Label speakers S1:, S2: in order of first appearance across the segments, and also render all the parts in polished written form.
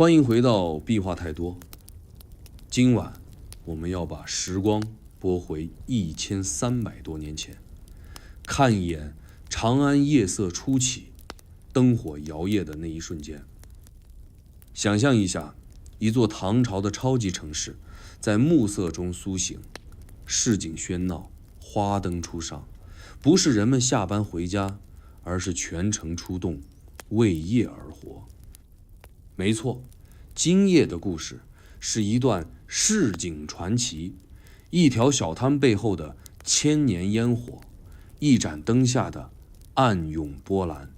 S1: 欢迎回到壁画太多。今晚我们要把时光拨回1300多年前，看一眼长安夜色初起，灯火摇曳的那一瞬间。想象一下，一座唐朝的超级城市在暮色中苏醒，市井喧闹，花灯初上，不是人们下班回家，而是全城出动，为夜而活。没错，今夜的故事是一段市井传奇，一条小摊背后的千年烟火，一盏灯下的暗涌波澜。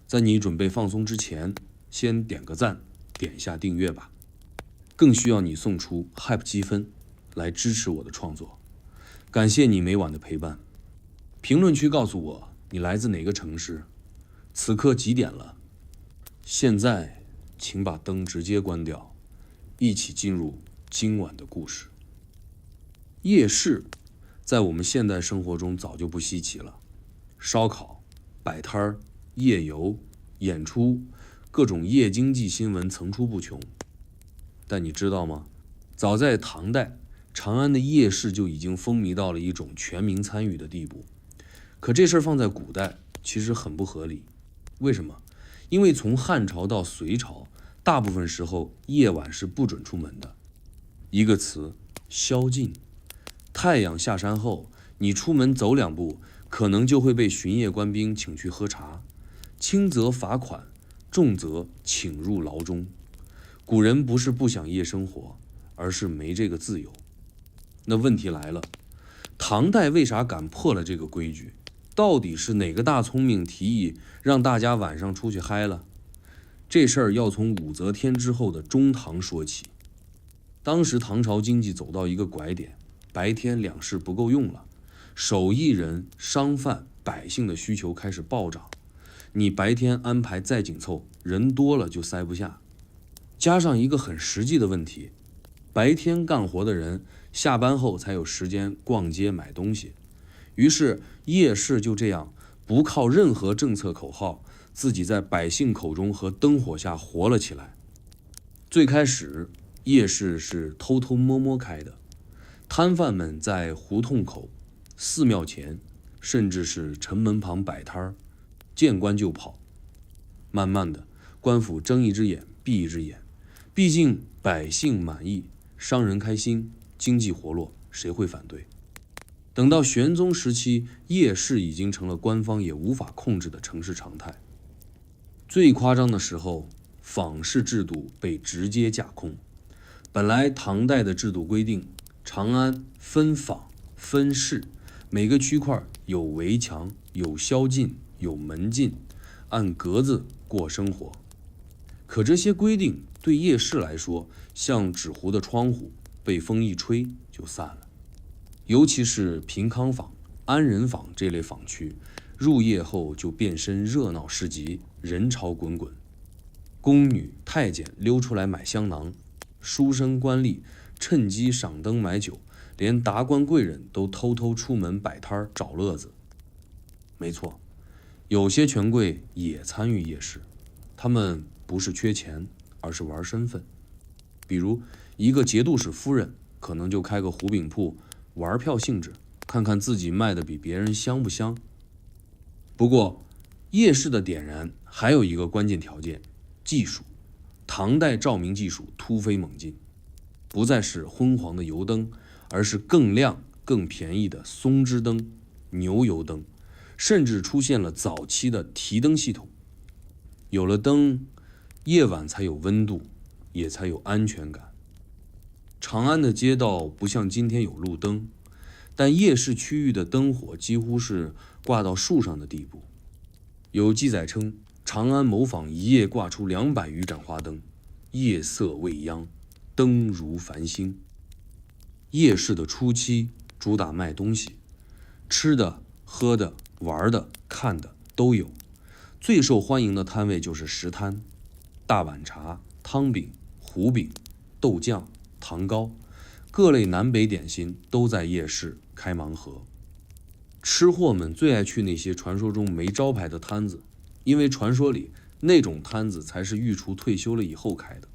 S1: 在你准备放松之前，先点个赞，点下订阅吧。更需要你送出 Hype 积分来支持我的创作。感谢你每晚的陪伴。评论区告诉我你来自哪个城市，此刻几点了？现在请把灯直接关掉，一起进入今晚的故事。夜市在我们现代生活中早就不稀奇了，烧烤、摆摊儿、夜游、演出，各种夜经济新闻层出不穷。但你知道吗？早在唐代，长安的夜市就已经风靡到了一种全民参与的地步。可这事儿放在古代其实很不合理。为什么？因为从汉朝到隋朝，大部分时候夜晚是不准出门的。一个词，宵禁。太阳下山后，你出门走两步，可能就会被巡夜官兵请去喝茶，轻则罚款，重则请入牢中。古人不是不想夜生活，而是没这个自由。那问题来了，唐代为啥敢破了这个规矩？到底是哪个大聪明提议让大家晚上出去嗨了？这事儿要从武则天之后的中唐说起。当时唐朝经济走到一个拐点，白天两市不够用了，手艺人、商贩、百姓的需求开始暴涨。你白天安排再紧凑，人多了就塞不下。加上一个很实际的问题，白天干活的人下班后才有时间逛街买东西。于是夜市就这样不靠任何政策口号，自己在百姓口中和灯火下活了起来。最开始夜市是偷偷摸摸开的，摊贩们在胡同口、寺庙前，甚至是城门旁摆摊儿，见官就跑。慢慢的，官府睁一只眼闭一只眼，毕竟百姓满意，商人开心，经济活络，谁会反对？等到玄宗时期，夜市已经成了官方也无法控制的城市常态。最夸张的时候，坊市制度被直接架空。本来唐代的制度规定，长安分坊分市，每个区块有围墙，有宵禁，有门禁，按格子过生活。可这些规定对夜市来说，像纸糊的窗户，被风一吹就散了。尤其是平康坊、安仁坊这类坊区，入夜后就变身热闹市集，人潮滚滚。宫女、太监溜出来买香囊，书生官吏趁机赏灯买酒，连达官贵人都偷偷出门摆摊找乐子。没错，有些权贵也参与夜市，他们不是缺钱，而是玩身份。比如一个节度使夫人，可能就开个糊饼铺，玩票性质，看看自己卖的比别人香不香。不过夜市的点燃还有一个关键条件，技术。唐代照明技术突飞猛进，不再是昏黄的油灯，而是更亮更便宜的松枝灯、牛油灯，甚至出现了早期的提灯系统。有了灯，夜晚才有温度，也才有安全感。长安的街道不像今天有路灯，但夜市区域的灯火几乎是挂到树上的地步。有记载称，长安某坊一夜挂出200余盏花灯，夜色未央，灯如繁星。夜市的初期主打卖东西，吃的、喝的、玩的、看的都有。最受欢迎的摊位就是食摊，大碗茶、汤饼、糊饼、豆酱、糖糕，各类南北点心都在夜市开盲盒。吃货们最爱去那些传说中没招牌的摊子，因为传说里那种摊子才是御厨退休了以后开的。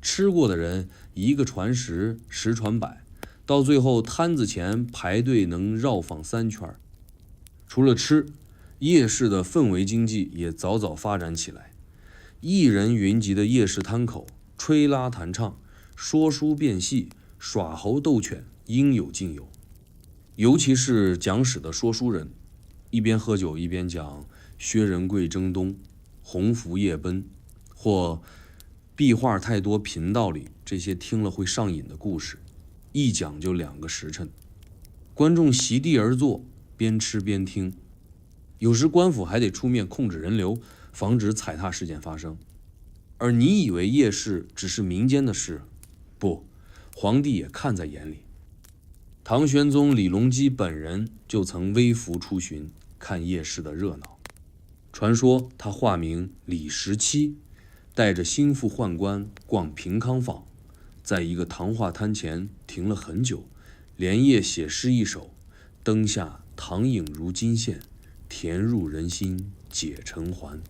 S1: 吃过的人一个传十，十传百，到最后摊子前排队能绕坊3圈。除了吃，夜市的氛围经济也早早发展起来。艺人云集的夜市摊口，吹拉弹唱，说书辩戏，耍猴斗犬，应有尽有。尤其是讲史的说书人，一边喝酒一边讲薛仁贵征东、鸿福夜奔，或壁画太多贫道理这些听了会上瘾的故事，一讲就2个时辰。观众席地而坐，边吃边听。有时官府还得出面控制人流，防止踩踏事件发生。而你以为夜市只是民间的事，不，皇帝也看在眼里。唐玄宗李隆基本人就曾微服出巡，看夜市的热闹。传说他化名李17，带着心腹宦官逛平康坊，在一个糖画摊前停了很久，连夜写诗一首：灯下唐影如金线，甜入人心解尘寰。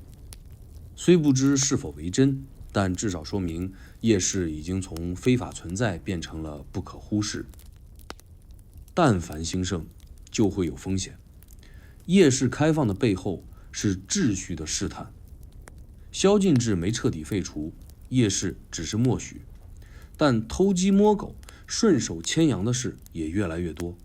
S1: 虽不知是否为真，但至少说明夜市已经从非法存在变成了不可忽视。但凡兴盛，就会有风险。夜市开放的背后是秩序的试探。宵禁制没彻底废除，夜市只是默许，但偷鸡摸狗、顺手牵羊的事也越来越多。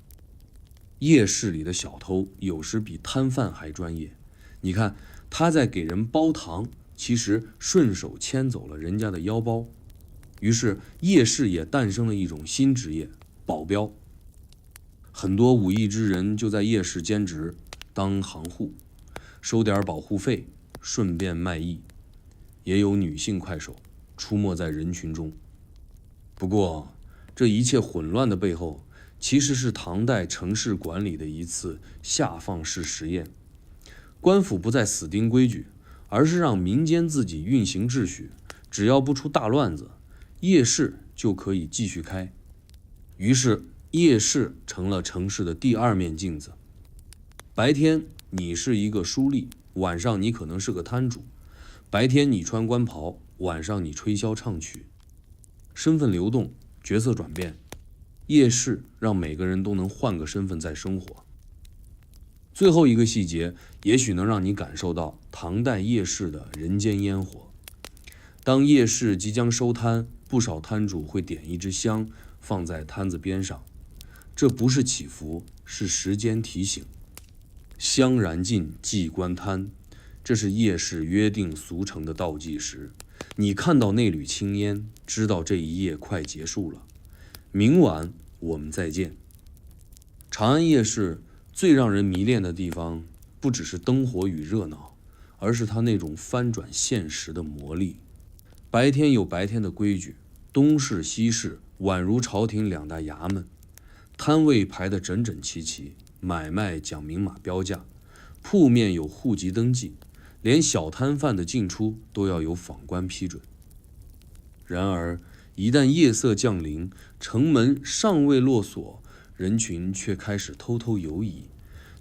S1: 夜市里的小偷有时比摊贩还专业，你看他在给人包糖，其实顺手牵走了人家的腰包。于是夜市也诞生了一种新职业——保镖。很多武艺之人就在夜市兼职当行户，收点保护费，顺便卖艺。也有女性快手出没在人群中。不过这一切混乱的背后，其实是唐代城市管理的一次下放式实验。官府不再死盯规矩，而是让民间自己运行秩序，只要不出大乱子，夜市就可以继续开。于是夜市成了城市的第2面镜子。白天你是一个书吏，晚上你可能是个摊主。白天你穿官袍，晚上你吹箫唱曲。身份流动，角色转变，夜市让每个人都能换个身份再生活。最后一个细节，也许能让你感受到唐代夜市的人间烟火。当夜市即将收摊，不少摊主会点一支香放在摊子边上，这不是祈福，是时间提醒。香燃尽即关摊，这是夜市约定俗成的倒计时。你看到那缕青烟，知道这一夜快结束了。明晚我们再见。长安夜市最让人迷恋的地方，不只是灯火与热闹，而是它那种翻转现实的魔力。白天有白天的规矩，东市西市宛如朝廷2大衙门，摊位排得整整齐齐，买卖讲明码标价，铺面有户籍登记，连小摊贩的进出都要有访官批准。然而一旦夜色降临，城门尚未落锁，人群却开始偷偷游移。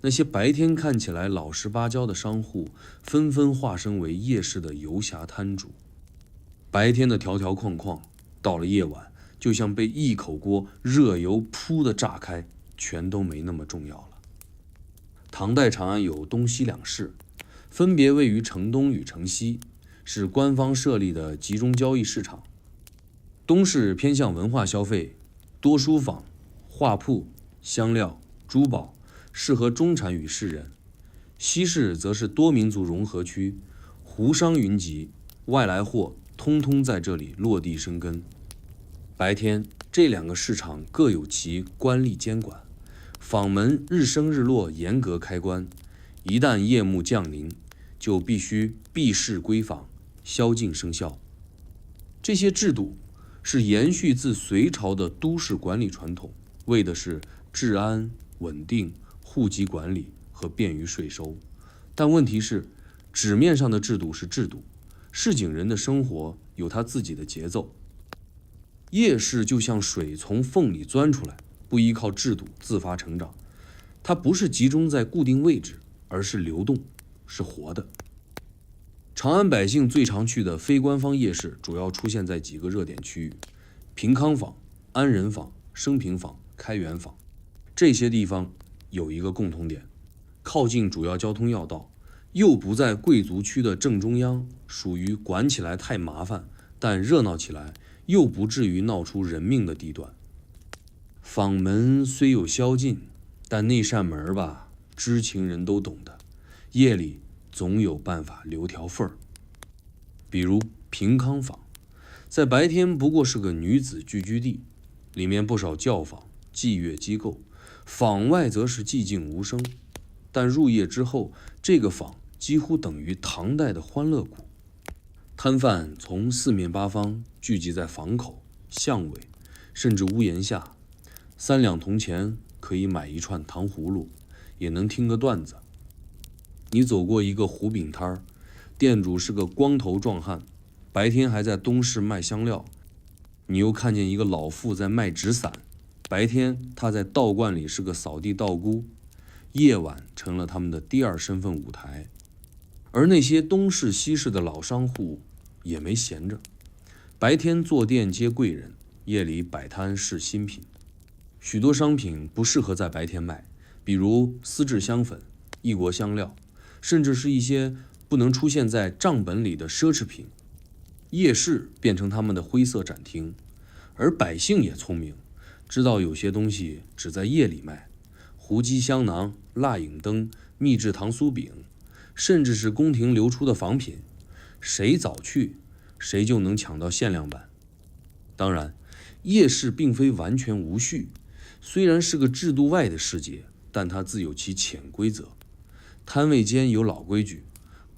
S1: 那些白天看起来老实巴交的商户，纷纷化身为夜市的游侠摊主。白天的条条框框，到了夜晚，就像被一口锅热油噗的炸开，全都没那么重要了。唐代长安有东西2市，分别位于城东与城西，是官方设立的集中交易市场。东市偏向文化消费，多书坊、画铺、香料、珠宝，适合中产与士人。西市则是多民族融合区，胡商云集，外来货通通在这里落地生根。白天这2个市场各有其官吏监管，坊门日升日落，严格开关。一旦夜幕降临，就必须闭市归坊，宵禁生效。这些制度是延续自隋朝的都市管理传统，为的是治安、稳定、户籍管理和便于税收。但问题是，纸面上的制度是制度，市井人的生活有他自己的节奏。夜市就像水从缝里钻出来，不依靠制度自发成长。它不是集中在固定位置，而是流动，是活的。长安百姓最常去的非官方夜市，主要出现在几个热点区域：平康坊、安仁坊、升平坊、开元坊。这些地方有一个共同点，靠近主要交通要道，又不在贵族区的正中央，属于管起来太麻烦，但热闹起来又不至于闹出人命的地段。坊门虽有宵禁，但那扇门吧，知情人都懂的，夜里总有办法留条缝儿。比如平康坊，在白天不过是个女子聚居地，里面不少教坊、妓乐机构，坊外则是寂静无声。但入夜之后，这个坊几乎等于唐代的欢乐谷。摊贩从四面八方聚集在坊口、巷尾，甚至屋檐下，3两铜钱可以买一串糖葫芦，也能听个段子。你走过一个糊饼摊儿，店主是个光头壮汉，白天还在东市卖香料；你又看见一个老妇在卖纸伞，白天他在道观里是个扫地道姑，夜晚成了他们的第二身份舞台。而那些东市西市的老商户也没闲着，白天坐店接贵人，夜里摆摊试新品。许多商品不适合在白天卖，比如丝质香粉、异国香料，甚至是一些不能出现在账本里的奢侈品。夜市变成他们的灰色展厅，而百姓也聪明，知道有些东西只在夜里卖，胡姬香囊、蜡影灯、秘制糖酥饼，甚至是宫廷流出的仿品，谁早去，谁就能抢到限量版。当然，夜市并非完全无序，虽然是个制度外的世界，但它自有其潜规则。摊位间有老规矩，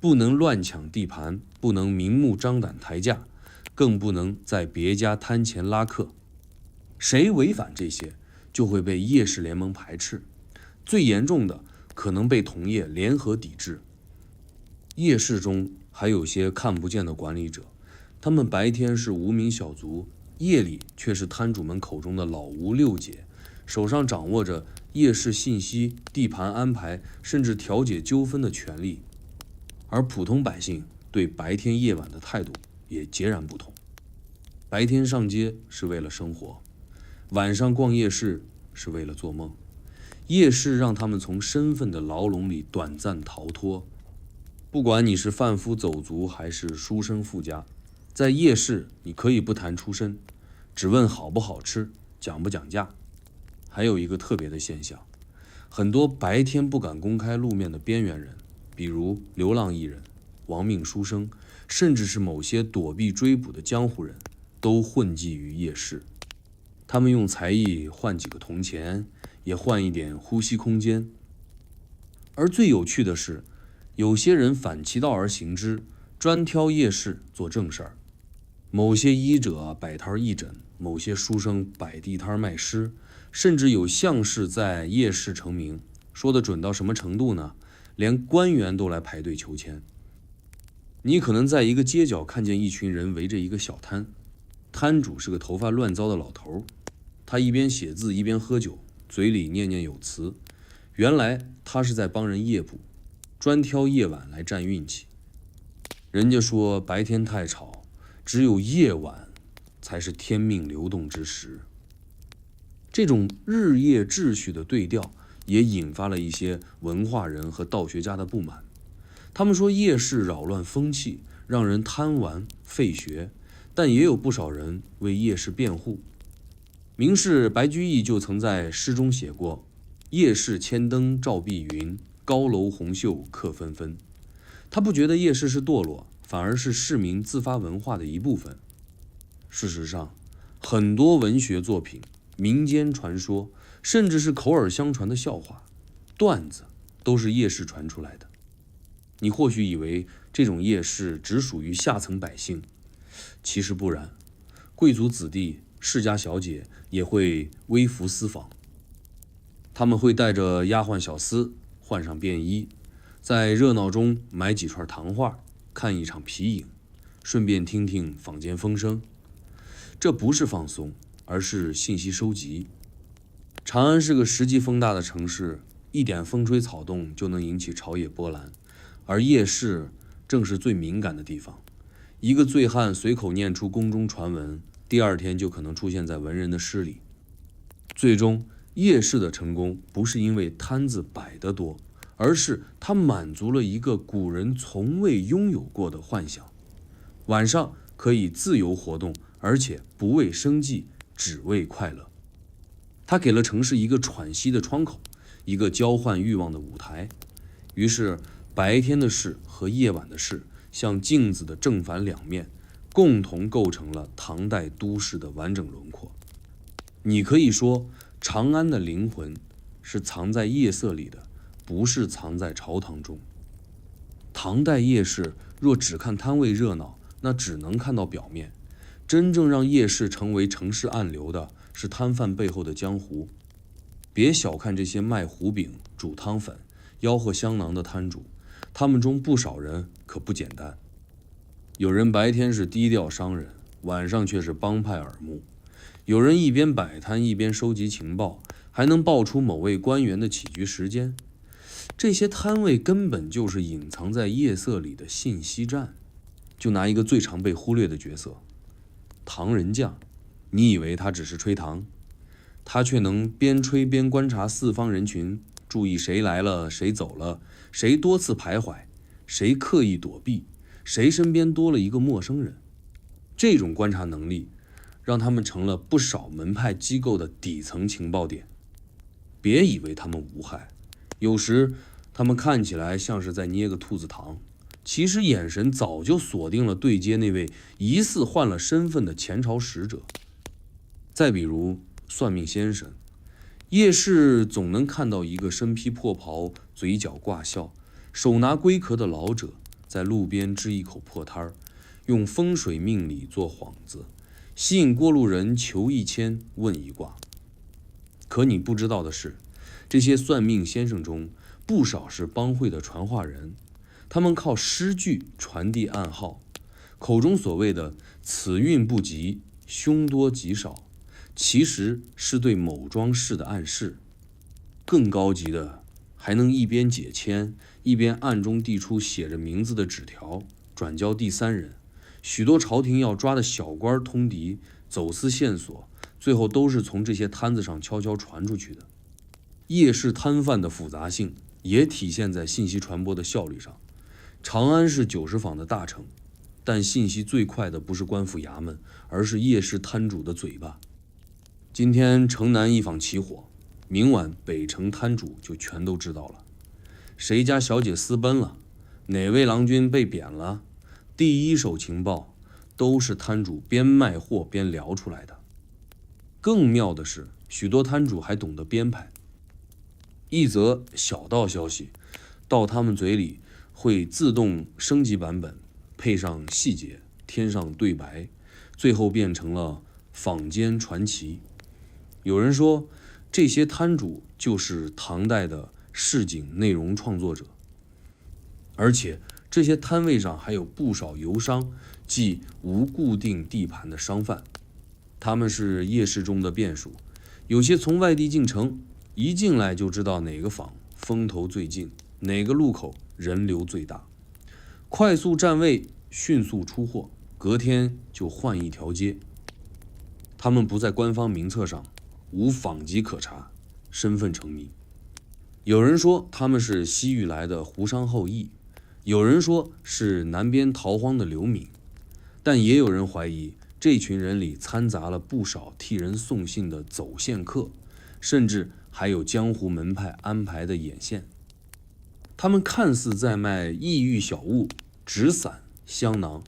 S1: 不能乱抢地盘，不能明目张胆抬价，更不能在别家摊前拉客。谁违反这些，就会被夜市联盟排斥，最严重的可能被同业联合抵制。夜市中还有些看不见的管理者，他们白天是无名小卒，夜里却是摊主们口中的老吴六姐，手上掌握着夜市信息、地盘安排，甚至调解纠纷的权利。而普通百姓对白天夜晚的态度也截然不同。白天上街是为了生活，晚上逛夜市是为了做梦。夜市让他们从身份的牢笼里短暂逃脱。不管你是贩夫走卒还是书生富家，在夜市你可以不谈出身，只问好不好吃，讲不讲价。还有一个特别的现象，很多白天不敢公开露面的边缘人，比如流浪艺人、亡命书生，甚至是某些躲避追捕的江湖人，都混迹于夜市。他们用才艺换几个铜钱，也换一点呼吸空间。而最有趣的是，有些人反其道而行之，专挑夜市做正事儿。某些医者摆摊义诊，某些书生摆地摊卖诗，甚至有相士在夜市成名。说得准到什么程度呢？连官员都来排队求签。你可能在一个街角看见一群人围着一个小摊，摊主是个头发乱糟的老头，他一边写字一边喝酒，嘴里念念有词。原来他是在帮人夜捕，专挑夜晚来占运气。人家说白天太吵，只有夜晚才是天命流动之时。这种日夜秩序的对调也引发了一些文化人和道学家的不满。他们说夜市扰乱风气，让人贪玩废学，但也有不少人为夜市辩护。名士白居易就曾在诗中写过：夜市千灯照碧云，高楼红袖客纷纷。他不觉得夜市是堕落，反而是市民自发文化的一部分。事实上，很多文学作品、民间传说，甚至是口耳相传的笑话、段子，都是夜市传出来的。你或许以为这种夜市只属于下层百姓，其实不然，贵族子弟、世家小姐也会微服私访。他们会带着丫鬟小厮，换上便衣，在热闹中买几串糖画，看一场皮影，顺便听听坊间风声。这不是放松，而是信息收集。长安是个实际风大的城市，一点风吹草动就能引起朝野波澜，而夜市正是最敏感的地方。一个醉汉随口念出宫中传闻，第二天就可能出现在文人的诗里。最终，夜市的成功不是因为摊子摆得多，而是它满足了一个古人从未拥有过的幻想：晚上可以自由活动，而且不为生计，只为快乐。它给了城市一个喘息的窗口，一个交换欲望的舞台。于是，白天的事和夜晚的事，像镜子的正反两面，共同构成了唐代都市的完整轮廓。你可以说，长安的灵魂是藏在夜色里的，不是藏在朝堂中。唐代夜市若只看摊位热闹，那只能看到表面。真正让夜市成为城市暗流的，是摊贩背后的江湖。别小看这些卖糊饼、煮汤粉、吆喝香囊的摊主，他们中不少人可不简单。有人白天是低调商人，晚上却是帮派耳目。有人一边摆摊一边收集情报，还能爆出某位官员的起居时间。这些摊位根本就是隐藏在夜色里的信息站。就拿一个最常被忽略的角色，糖人匠，你以为他只是吹糖，他却能边吹边观察四方人群，注意谁来了谁走了，谁多次徘徊，谁刻意躲避，谁身边多了一个陌生人。这种观察能力让他们成了不少门派机构的底层情报点。别以为他们无害，有时他们看起来像是在捏个兔子糖，其实眼神早就锁定了对接那位疑似换了身份的前朝使者。再比如算命先生，夜市总能看到一个身披破袍、嘴角挂笑、手拿龟壳的老者在路边支一口破摊儿，用风水命理做幌子，吸引过路人求一签问一卦。可你不知道的是，这些算命先生中不少是帮会的传话人，他们靠诗句传递暗号，口中所谓的此运不吉、凶多吉少，其实是对某桩事的暗示。更高级的，还能一边解签，一边暗中递出写着名字的纸条，转交第三人。许多朝廷要抓的小官通敌、走私线索，最后都是从这些摊子上悄悄传出去的。夜市摊贩的复杂性也体现在信息传播的效率上。长安是90坊的大城，但信息最快的不是官府衙门，而是夜市摊主的嘴巴。今天城南一坊起火，明晚北城摊主就全都知道了。谁家小姐私奔了，哪位郎君被贬了，第一手情报都是摊主边卖货边聊出来的。更妙的是，许多摊主还懂得编排。一则小道消息到他们嘴里会自动升级版本，配上细节，添上对白，最后变成了坊间传奇。有人说，这些摊主就是唐代的市井内容创作者。而且这些摊位上还有不少游商，即无固定地盘的商贩。他们是夜市中的变数，有些从外地进城，一进来就知道哪个坊风头最劲，哪个路口人流最大，快速占位，迅速出货，隔天就换一条街。他们不在官方名册上，无坊籍可查，身份成谜。有人说他们是西域来的胡商后裔，有人说是南边逃荒的流民，但也有人怀疑这群人里掺杂了不少替人送信的走线客，甚至还有江湖门派安排的眼线。他们看似在卖异域小物、纸伞、香囊，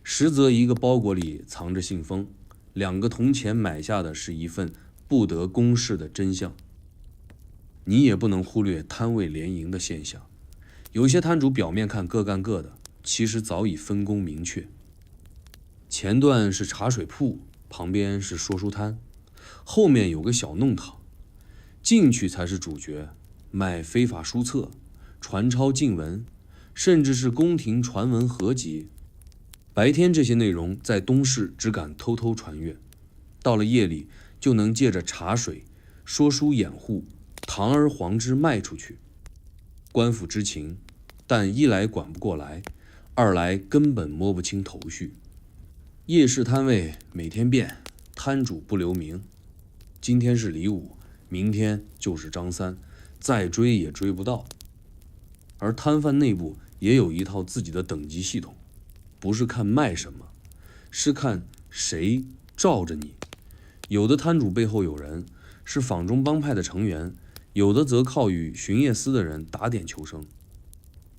S1: 实则一个包裹里藏着信封，2个铜钱买下的是一份不得公示的真相。你也不能忽略摊位联营的现象，有些摊主表面看各干各的，其实早已分工明确。前段是茶水铺，旁边是说书摊，后面有个小弄堂，进去才是主角，卖非法书册、传抄禁文，甚至是宫廷传闻合集。白天这些内容在东市只敢偷偷传阅，到了夜里就能借着茶水、说书掩护，堂而皇之卖出去。官府知情，但一来管不过来，二来根本摸不清头绪。夜市摊位每天变，摊主不留名，今天是李五，明天就是张三，再追也追不到。而摊贩内部也有一套自己的等级系统，不是看卖什么，是看谁罩着你。有的摊主背后有人，是坊中帮派的成员，有的则靠与巡夜司的人打点求生。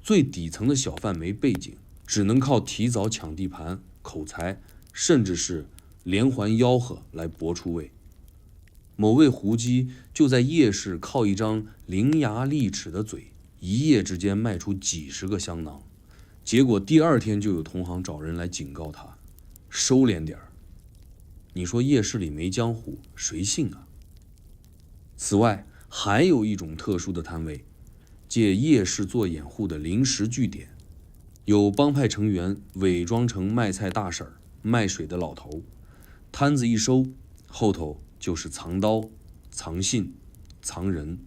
S1: 最底层的小贩没背景，只能靠提早抢地盘、口才，甚至是连环吆喝来搏出位。某位胡姬就在夜市靠一张伶牙俐齿的嘴，一夜之间卖出几十个香囊，结果第二天就有同行找人来警告他，收敛点儿。你说夜市里没江湖，谁信啊？此外，还有一种特殊的摊位，借夜市做掩护的临时据点，有帮派成员伪装成卖菜大婶、卖水的老头，摊子一收，后头就是藏刀、藏信、藏人。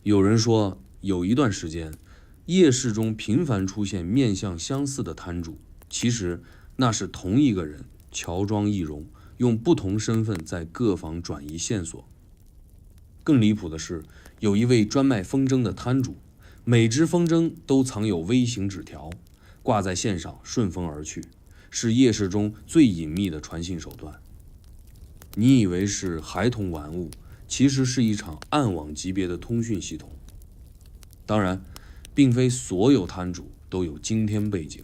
S1: 有人说，有一段时间，夜市中频繁出现面相相似的摊主，其实那是同一个人，乔装易容，用不同身份在各方转移线索。更离谱的是，有一位专卖风筝的摊主，每只风筝都藏有微型纸条，挂在线上顺风而去，是夜市中最隐秘的传信手段。你以为是孩童玩物，其实是一场暗网级别的通讯系统。当然，并非所有摊主都有惊天背景，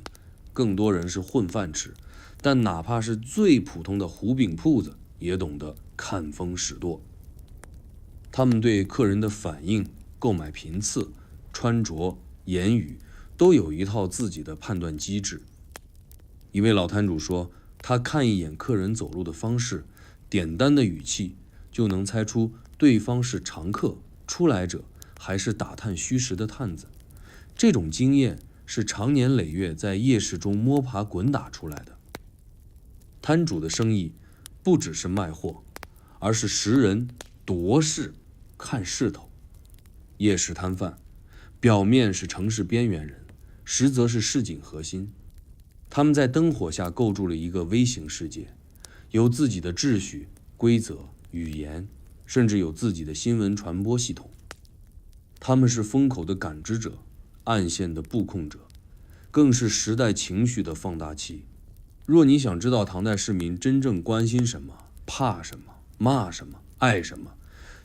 S1: 更多人是混饭吃，但哪怕是最普通的糊饼铺子，也懂得看风使舵。他们对客人的反应、购买频次、穿着、言语都有一套自己的判断机制。一位老摊主说，他看一眼客人走路的方式、点单的语气，就能猜出对方是常客、初来者，还是打探虚实的探子。这种经验是长年累月在夜市中摸爬滚打出来的。摊主的生意不只是卖货，而是识人、夺势、看势头。夜市摊贩表面是城市边缘人，实则是市井核心。他们在灯火下构筑了一个微型世界，有自己的秩序、规则、语言，甚至有自己的新闻传播系统。他们是风口的感知者，暗线的布控者，更是时代情绪的放大器。若你想知道唐代市民真正关心什么、怕什么、骂什么、爱什么，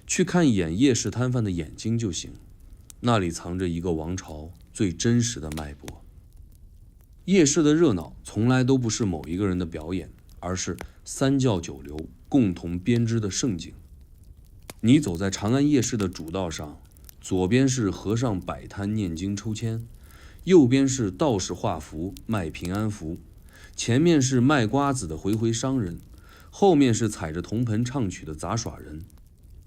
S1: 去看一眼夜市摊贩的眼睛就行，那里藏着一个王朝最真实的脉搏。夜市的热闹从来都不是某一个人的表演，而是三教九流共同编织的盛景。你走在长安夜市的主道上，左边是和尚摆摊念经抽签，右边是道士画符卖平安符，前面是卖瓜子的回回商人，后面是踩着铜盆唱曲的杂耍人。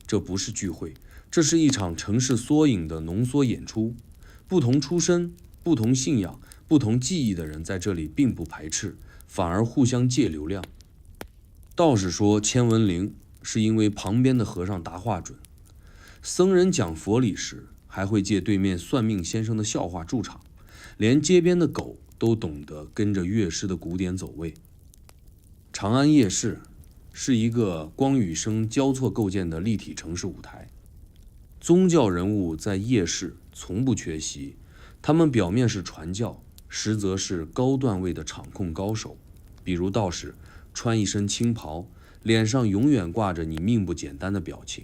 S1: 这不是聚会，这是一场城市缩影的浓缩演出。不同出身、不同信仰、不同技艺的人在这里并不排斥，反而互相借流量。道士说签文灵，是因为旁边的和尚答话准。僧人讲佛理时，还会借对面算命先生的笑话驻场，连街边的狗都懂得跟着乐师的鼓点走位。长安夜市是一个光与声交错构建的立体城市舞台。宗教人物在夜市从不缺席，他们表面是传教，实则是高段位的场控高手。比如道士穿一身青袍，脸上永远挂着你命不简单的表情。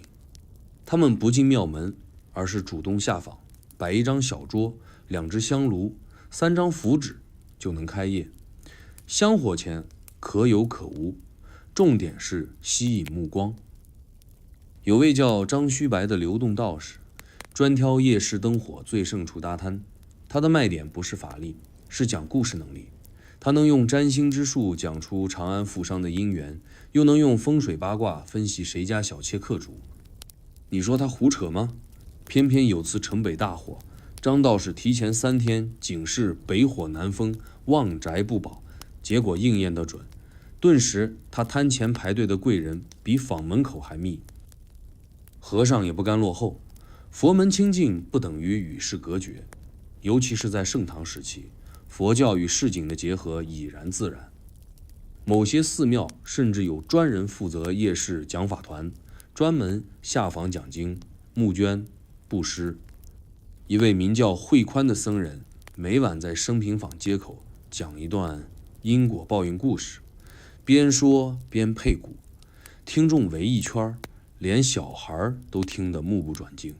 S1: 他们不进庙门，而是主动下访，摆一张小桌，2只香炉，3张符纸就能开业。香火钱可有可无，重点是吸引目光。有位叫张须白的流动道士，专挑夜市灯火最盛处搭摊。他的卖点不是法力，是讲故事能力。他能用占星之术讲出长安富商的姻缘，又能用风水八卦分析谁家小妾客主。你说他胡扯吗？偏偏有次城北大火，张道士提前3天警示北火南风，旺宅不保，结果应验得准。顿时他摊前排队的贵人比坊门口还密。和尚也不甘落后，佛门清净不等于与世隔绝，尤其是在盛唐时期，佛教与市井的结合已然自然。某些寺庙甚至有专人负责夜市讲法团，专门下访讲经、募捐、布施。一位名叫慧宽的僧人，每晚在升平坊街口讲一段因果报应故事，边说边配鼓，听众围一圈，连小孩都听得目不转睛。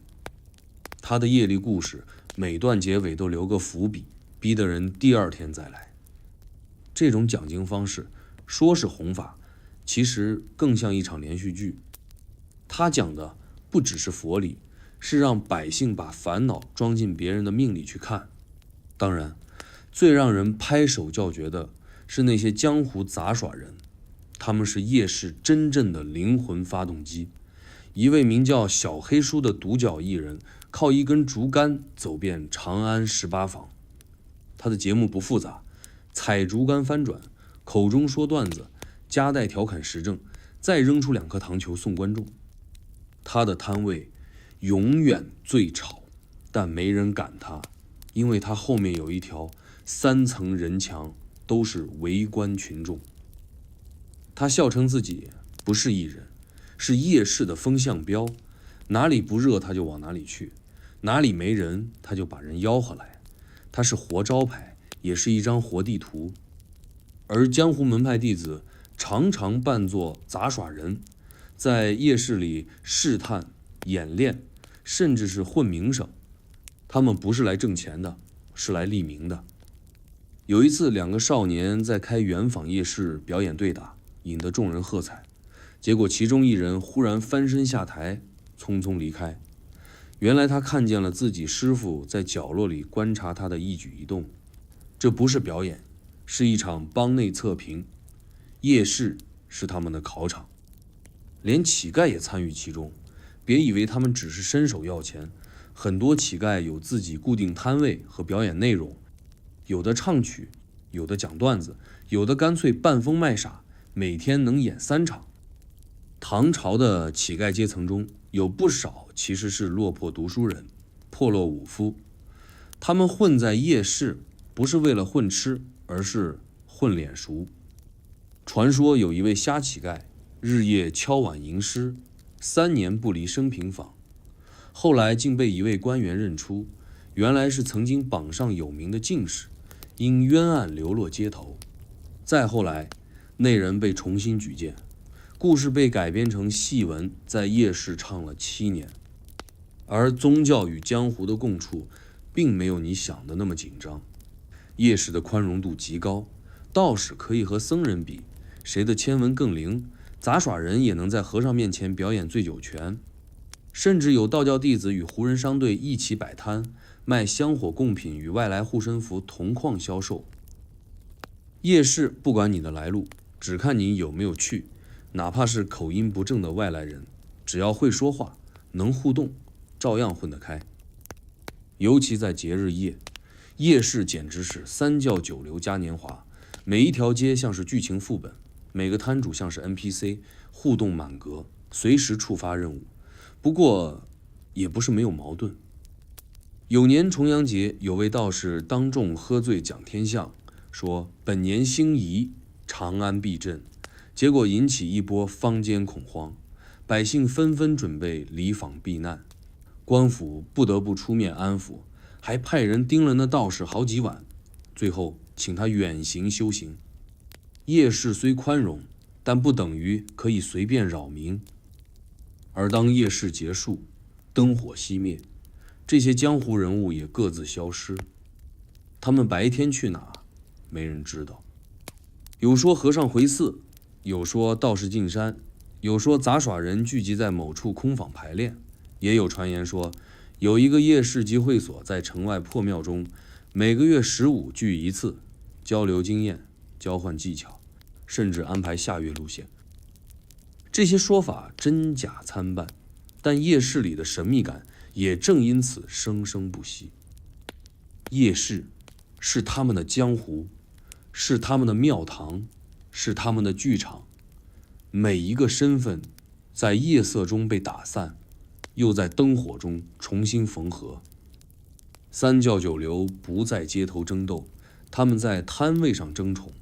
S1: 他的业力故事每段结尾都留个伏笔，逼得人第二天再来。这种讲经方式说是弘法，其实更像一场连续剧。他讲的不只是佛理，是让百姓把烦恼装进别人的命里去看。当然，最让人拍手叫绝的是那些江湖杂耍人，他们是夜市真正的灵魂发动机。一位名叫小黑叔的独角艺人，靠一根竹竿走遍长安18坊。他的节目不复杂，踩竹竿翻转，口中说段子，夹带调侃时政，再扔出2颗糖球送观众。他的摊位永远最吵，但没人赶他，因为他后面有一条3层人墙，都是围观群众。他笑称自己不是艺人，是夜市的风向标，哪里不热他就往哪里去，哪里没人他就把人吆喝来。他是活招牌，也是一张活地图。而江湖门派弟子常常扮作杂耍人，在夜市里试探、演练，甚至是混名声。他们不是来挣钱的，是来立名的。有一次，2个少年在开圆坊夜市表演对打，引得众人喝彩。结果其中一人忽然翻身下台，匆匆离开。原来他看见了自己师傅在角落里观察他的一举一动。这不是表演，是一场帮内测评。夜市是他们的考场，连乞丐也参与其中。别以为他们只是伸手要钱，很多乞丐有自己固定摊位和表演内容，有的唱曲，有的讲段子，有的干脆半疯卖傻，每天能演3场。唐朝的乞丐阶层中有不少其实是落魄读书人、破落武夫，他们混在夜市不是为了混吃，而是混脸熟。传说有一位瞎乞丐，日夜敲碗吟诗，3年不离升平坊，后来竟被一位官员认出，原来是曾经榜上有名的进士，因冤案流落街头。再后来，那人被重新举荐，故事被改编成戏文，在夜市唱了7年。而宗教与江湖的共处，并没有你想的那么紧张。夜市的宽容度极高，道士可以和僧人比，谁的签文更灵，杂耍人也能在和尚面前表演醉酒拳。甚至有道教弟子与胡人商队一起摆摊，卖香火贡品与外来护身符同框销售。夜市不管你的来路，只看你有没有去，哪怕是口音不正的外来人，只要会说话，能互动，照样混得开。尤其在节日夜，夜市简直是3教9流嘉年华，每一条街像是剧情副本，每个摊主像是 NPC， 互动满格，随时触发任务。不过也不是没有矛盾。有年重阳节，有位道士当众喝醉讲天象，说本年兴夷，长安必振，结果引起一波坊间恐慌，百姓纷纷准备离坊避难，官府不得不出面安抚，还派人盯了那道士好几晚，最后请他远行修行。夜市虽宽容，但不等于可以随便扰民。而当夜市结束，灯火熄灭，这些江湖人物也各自消失。他们白天去哪，没人知道。有说和尚回寺，有说道士进山，有说杂耍人聚集在某处空坊排练，也有传言说有一个夜市集会所在城外破庙中，每个月15聚一次，交流经验，交换技巧，甚至安排下月路线。这些说法真假参半，但夜市里的神秘感也正因此生生不息。夜市是他们的江湖，是他们的庙堂，是他们的剧场。每一个身份在夜色中被打散，又在灯火中重新缝合。3教9流不在街头争斗，他们在摊位上争宠，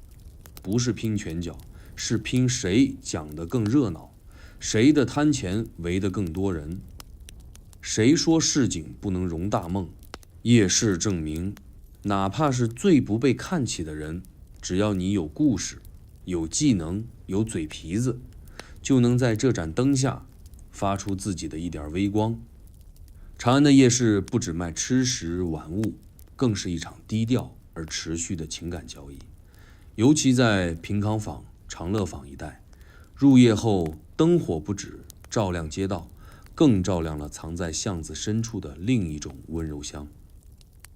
S1: 不是拼拳脚，是拼谁讲得更热闹，谁的摊前围得更多人。谁说市井不能容大梦？夜市证明，哪怕是最不被看起的人，只要你有故事、有技能、有嘴皮子，就能在这盏灯下发出自己的一点微光。长安的夜市不只卖吃食玩物，更是一场低调而持续的情感交易。尤其在平康坊、长乐坊一带，入夜后灯火不止照亮街道，更照亮了藏在巷子深处的另一种温柔乡。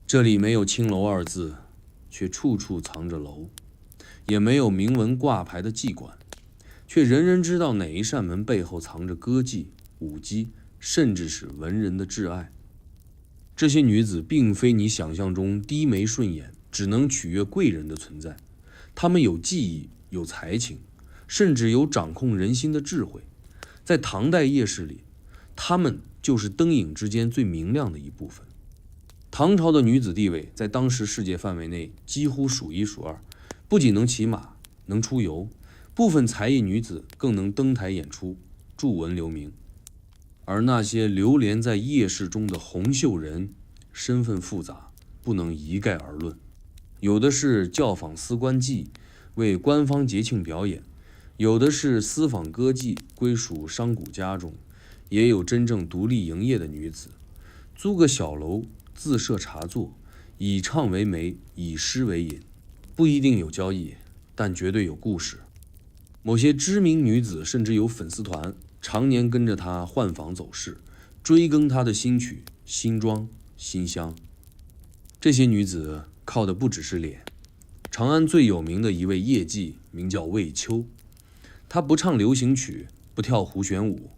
S1: 这里没有青楼二字，却处处藏着楼；也没有明文挂牌的妓馆，却人人知道哪一扇门背后藏着歌妓、舞姬，甚至是文人的挚爱。这些女子并非你想象中低眉顺眼，只能取悦贵人的存在，她们有技艺，有才情，甚至有掌控人心的智慧。在唐代夜市里，她们就是灯影之间最明亮的一部分。唐朝的女子地位在当时世界范围内几乎数一数二，不仅能骑马，能出游，部分才艺女子更能登台演出，著文留名。而那些流连在夜市中的红袖人，身份复杂，不能一概而论。有的是教坊司官妓，为官方节庆表演；有的是私访歌妓，归属商贾家中；也有真正独立营业的女子，租个小楼，自设茶座，以唱为媒，以诗为引，不一定有交易，但绝对有故事。某些知名女子甚至有粉丝团，常年跟着她换坊走市，追更她的新曲、新装、新香。这些女子靠的不只是脸。长安最有名的一位夜妓名叫魏秋，她不唱流行曲，不跳胡旋舞，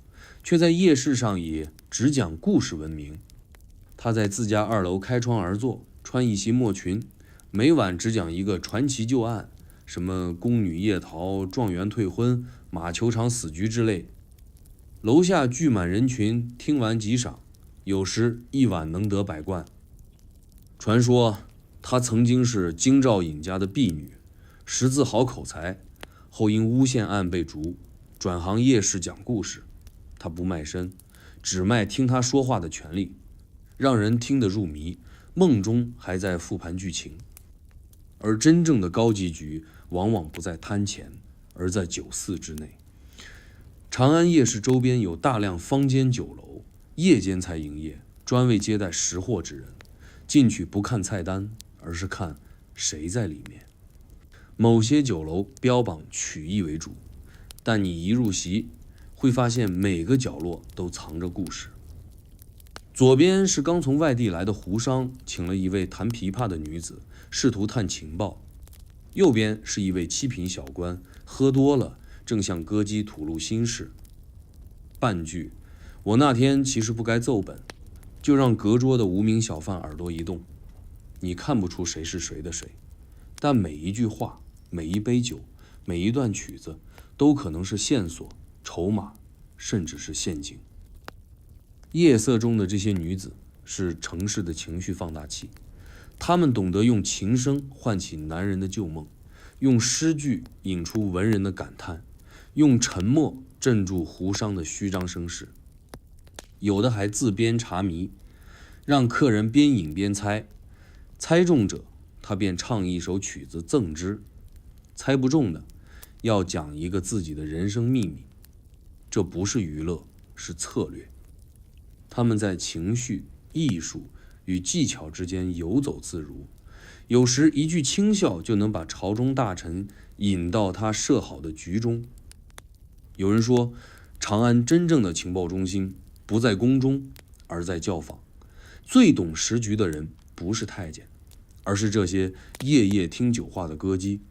S1: 却在夜市上以只讲故事闻名。她在自家2楼开窗而坐，穿一袭墨裙，每晚只讲一个传奇旧案，什么宫女夜逃、状元退婚、马球场死局之类。楼下聚满人群，听完即赏，有时一晚能得100贯。传说她曾经是京兆尹家的婢女，识字好口才，后因诬陷案被逐，转行夜市讲故事。她不卖身，只卖听她说话的权利，让人听得入迷，梦中还在复盘剧情。而真正的高级局往往不在摊前，而在酒肆之内。长安夜市周边有大量坊间酒楼，夜间才营业，专为接待识货之人。进去不看菜单，而是看谁在里面。某些酒楼标榜曲艺为主，但你一入席，会发现每个角落都藏着故事。左边是刚从外地来的胡商，请了一位弹琵琶的女子，试图探情报；右边是一位七品小官，喝多了，正向歌姬吐露心事。半句，我那天其实不该奏本，就让隔桌的无名小贩耳朵一动。你看不出谁是谁的谁，但每一句话、每一杯酒、每一段曲子，都可能是线索、筹码，甚至是陷阱。夜色中的这些女子是城市的情绪放大器，她们懂得用琴声唤起男人的旧梦，用诗句引出文人的感叹，用沉默镇住胡商的虚张声势。有的还自编茶谜，让客人边饮边猜，猜中者他便唱一首曲子赠之，猜不中的要讲一个自己的人生秘密。这不是娱乐，是策略。他们在情绪、艺术与技巧之间游走自如，有时一句轻笑就能把朝中大臣引到他设好的局中。有人说，长安真正的情报中心不在宫中，而在教坊。最懂时局的人不是太监，而是这些夜夜听酒话的歌姬。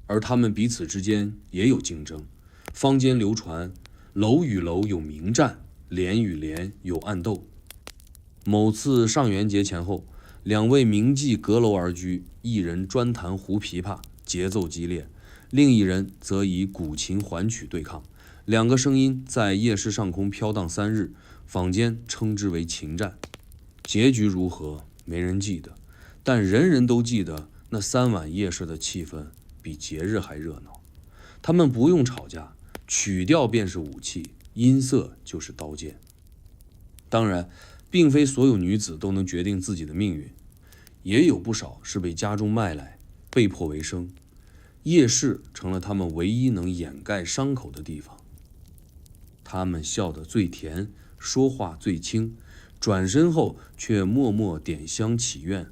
S1: 而他们彼此之间也有竞争，坊间流传楼与楼有明战，连与连有暗斗。某次上元节前后，2位名妓阁楼而居，一人专弹胡琵琶，节奏激烈，另一人则以古琴环曲对抗。2个声音在夜市上空飘荡3日，坊间称之为琴战。结局如何，没人记得，但人人都记得那3晚夜市的气氛比节日还热闹。他们不用吵架，曲调便是武器，音色就是刀剑。当然，并非所有女子都能决定自己的命运，也有不少是被家中卖来，被迫为生。夜市成了他们唯一能掩盖伤口的地方。他们笑得最甜，说话最轻，转身后却默默点香祈愿。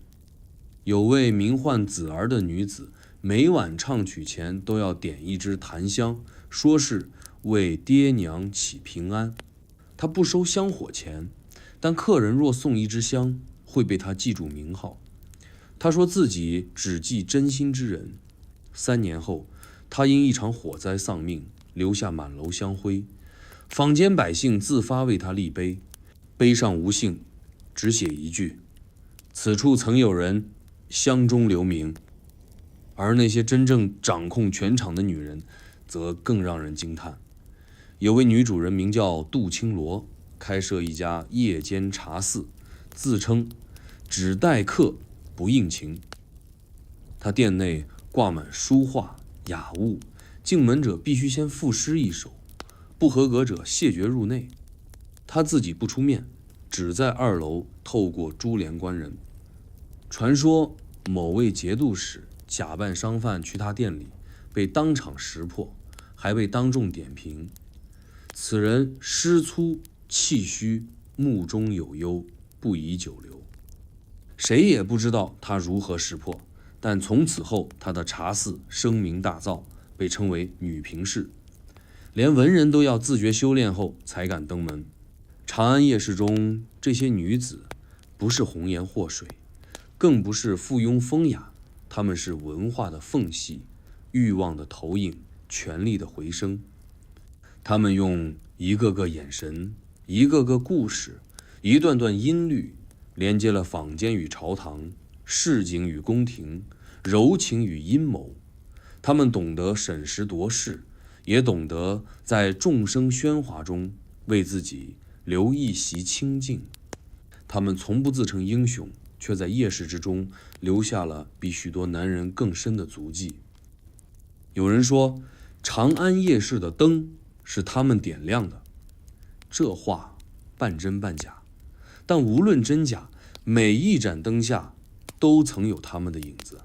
S1: 有位名唤子儿的女子，每晚唱曲前都要点一支檀香，说是为爹娘祈平安。她不收香火钱，但客人若送一支香，会被她记住名号。她说自己只记真心之人。3年后，她因一场火灾丧命，留下满楼香灰。坊间百姓自发为她立碑，碑上无姓，只写一句：此处曾有人香中留名。而那些真正掌控全场的女人，则更让人惊叹。有位女主人名叫杜青罗，开设一家夜间茶肆，自称只待客不应情。她店内挂满书画雅物，进门者必须先赋诗一首，不合格者谢绝入内。她自己不出面，只在2楼透过珠帘观人。传说某位节度使假扮商贩去他店里，被当场识破，还被当众点评。此人诗粗气虚，目中有忧，不宜久留。谁也不知道他如何识破，但从此后他的茶肆声名大噪，被称为女平市。连文人都要自觉修炼后才敢登门。长安夜市中这些女子，不是红颜祸水，更不是附庸风雅，她们是文化的缝隙，欲望的投影，权力的回声。她们用一个个眼神，一个个故事，一段段音律，连接了坊间与朝堂，市井与宫廷，柔情与阴谋。她们懂得审时度势，也懂得在众生喧哗中为自己留一席清静。他们从不自称英雄，却在夜市之中留下了比许多男人更深的足迹。有人说，长安夜市的灯是他们点亮的，这话半真半假，但无论真假，每一盏灯下都曾有他们的影子。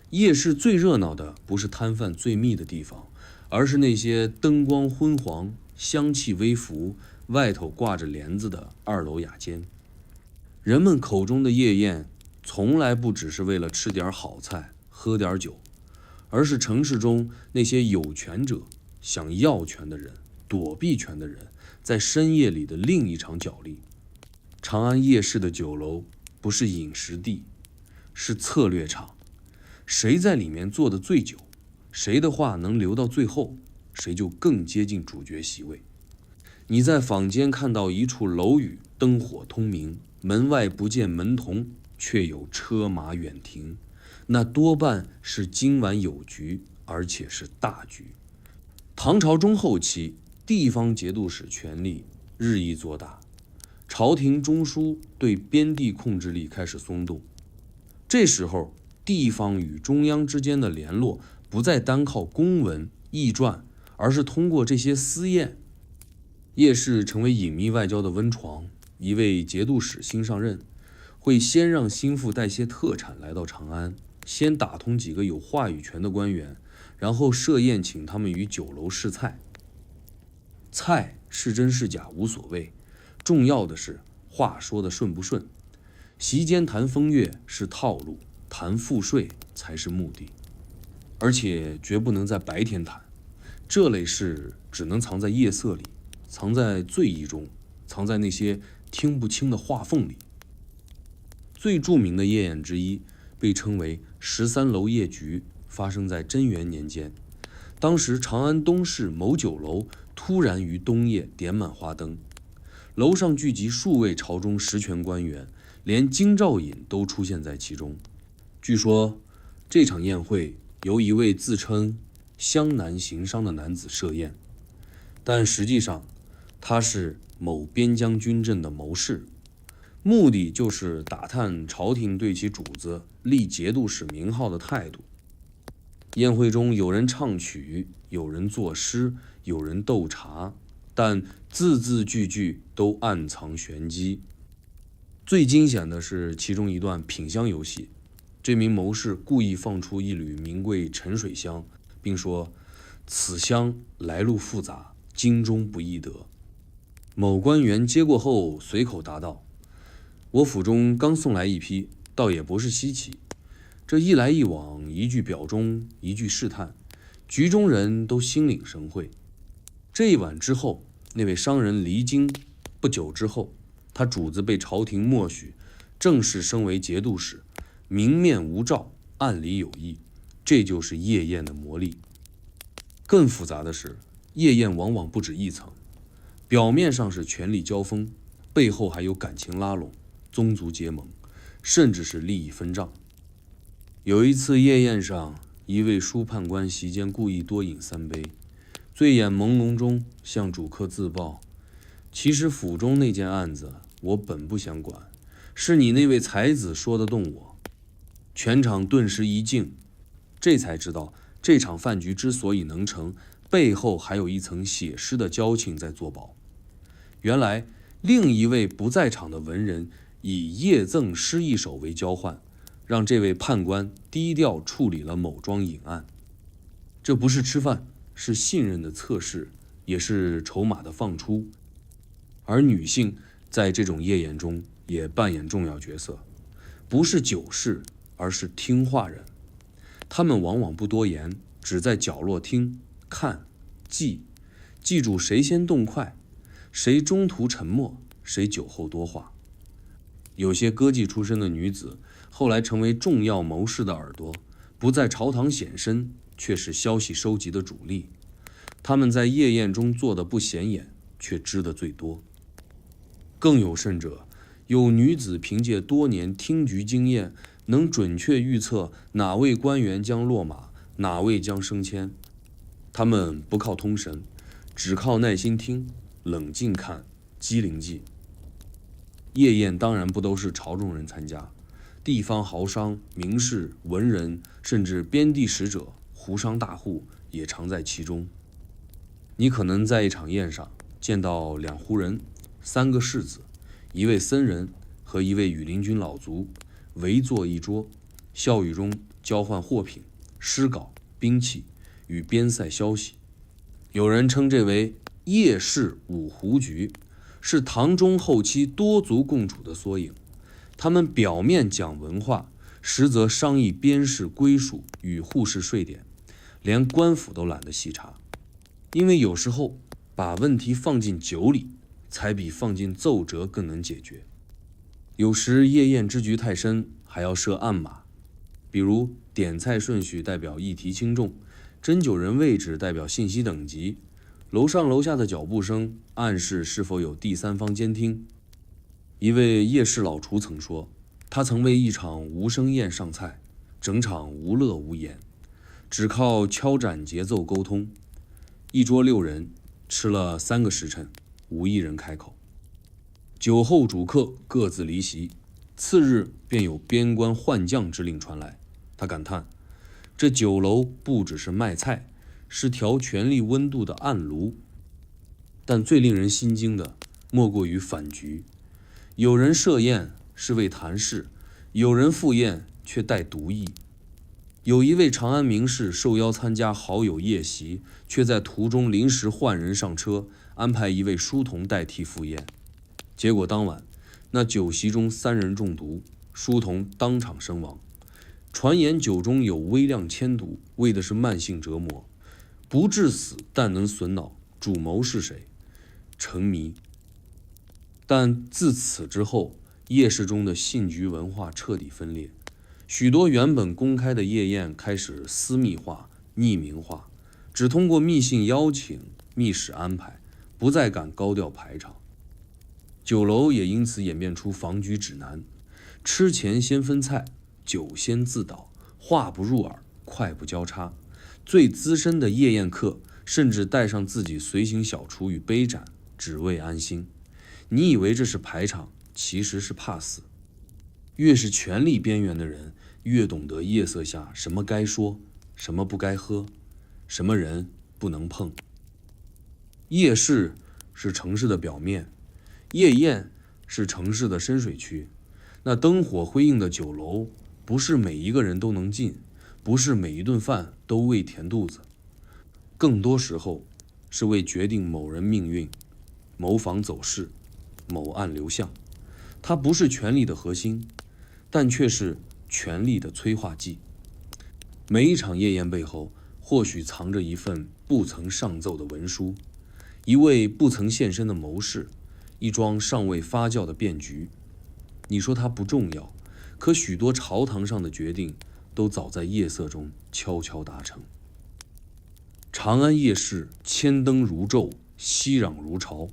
S1: 夜市最热闹的不是摊贩最密的地方，而是那些灯光昏黄、香气微浮、外头挂着帘子的2楼雅间。人们口中的夜宴，从来不只是为了吃点好菜、喝点酒，而是城市中那些有权者想要权的人、躲避权的人，在深夜里的另一场角力。长安夜市的酒楼不是饮食地，是策略场。谁在里面坐得最久，谁的话能留到最后，谁就更接近主角席位。你在坊间看到一处楼宇灯火通明，门外不见门童，却有车马远停，那多半是今晚有局，而且是大局。唐朝中后期，地方节度使权力日益做大，朝廷中枢对边地控制力开始松动。这时候，地方与中央之间的联络不再单靠公文驿传，而是通过这些私宴。夜市成为隐秘外交的温床。一位节度使新上任，会先让心腹带些特产来到长安，先打通几个有话语权的官员，然后设宴请他们于酒楼试菜。菜是真是假无所谓，重要的是话说得顺不顺。席间谈风月是套路，谈赋税才是目的，而且绝不能在白天谈。这类事只能藏在夜色里，藏在醉意中，藏在那些听不清的话缝里。最著名的夜宴之一被称为13楼夜局，发生在贞元年间。当时长安东市某酒楼突然于冬夜点满花灯，楼上聚集数位朝中实权官员，连京兆尹都出现在其中。据说这场宴会由一位自称湘南行商的男子设宴，但实际上他是某边疆军镇的谋士。目的就是打探朝廷对其主子立节度使名号的态度。宴会中有人唱曲，有人作诗，有人斗茶，但字字句句都暗藏玄机。最惊险的是其中一段品香游戏，这名谋士故意放出一缕名贵沉水香，并说：“此香来路复杂，京中不易得。”某官员接过后随口答道：“我府中刚送来一批，倒也不是稀奇。”这一来一往，一句表忠，一句试探，局中人都心领神会。这一晚之后，那位商人离京，不久之后，他主子被朝廷默许，正式升为节度使，明面无照，暗里有意，这就是夜宴的魔力。更复杂的是，夜宴往往不止一层，表面上是权力交锋，背后还有感情拉拢、宗族结盟，甚至是利益分账。有一次夜宴上，一位书判官席间故意多饮3杯，醉眼朦胧中向主客自报：“其实府中那件案子我本不想管，是你那位才子说得动我。”全场顿时一静，这才知道这场饭局之所以能成，背后还有一层写诗的交情在作保。原来另一位不在场的文人以夜赠诗一首为交换，让这位判官低调处理了某桩隐案。这不是吃饭，是信任的测试，也是筹码的放出。而女性在这种夜宴中也扮演重要角色，不是酒士，而是听话人。她们往往不多言，只在角落听、看、记住谁先动筷，谁中途沉默，谁酒后多话。有些歌妓出身的女子后来成为重要谋士的耳朵，不在朝堂显身，却是消息收集的主力。他们在夜宴中做的不显眼，却知得最多。更有甚者，有女子凭借多年听局经验，能准确预测哪位官员将落马，哪位将升迁。他们不靠通神，只靠耐心听、冷静看、机灵记。夜宴当然不都是朝中人参加，地方豪商、名士、文人，甚至边地使者、胡商大户也常在其中。你可能在一场宴上见到2胡人、3个士子、1位僧人和1位羽林军老卒围坐一桌，笑语中交换货品、诗稿、兵器与边塞消息。有人称这为夜市五胡局，是唐中后期多族共处的缩影。他们表面讲文化，实则商议边事归属与户市税典，连官府都懒得细查。因为有时候把问题放进酒里，才比放进奏折更能解决。有时夜宴之局太深，还要设暗码，比如点菜顺序代表议题轻重，斟酒人位置代表信息等级，楼上楼下的脚步声暗示是否有第三方监听。一位夜市老厨曾说，他曾为一场无声宴上菜，整场无乐无言，只靠敲盏节奏沟通。一桌6人，吃了3个时辰，无一人开口。酒后主客各自离席，次日便有边关换将之令传来。他感叹，这酒楼不只是卖菜，是调权力温度的暗炉。但最令人心惊的莫过于反局，有人设宴是为谈事，有人赴宴却带毒意。有一位长安名士受邀参加好友夜席，却在途中临时换人上车，安排一位书童代替赴宴。结果当晚那酒席中3人中毒，书童当场身亡。传言酒中有微量铅毒，为的是慢性折磨，不致死但能损脑。主谋是谁？沉迷。但自此之后，夜市中的信局文化彻底分裂，许多原本公开的夜宴开始私密化、匿名化，只通过密信邀请、密室安排，不再敢高调排场。酒楼也因此演变出防局指南：吃前先分菜，酒先自导，话不入耳，快不交叉。最资深的夜宴客甚至带上自己随行小厨与杯盏，只为安心。你以为这是排场，其实是怕死。越是权力边缘的人，越懂得夜色下什么该说，什么不该喝，什么人不能碰。夜市是城市的表面，夜宴是城市的深水区。那灯火辉映的酒楼，不是每一个人都能进，不是每一顿饭都为填肚子，更多时候是为决定某人命运、某坊走势、某案流向。它不是权力的核心，但却是权力的催化剂。每一场夜宴背后，或许藏着一份不曾上奏的文书，一位不曾现身的谋士，一桩尚未发酵的变局。你说它不重要，可许多朝堂上的决定都早在夜色中悄悄达成。长安夜市千灯如昼，熙攘如潮，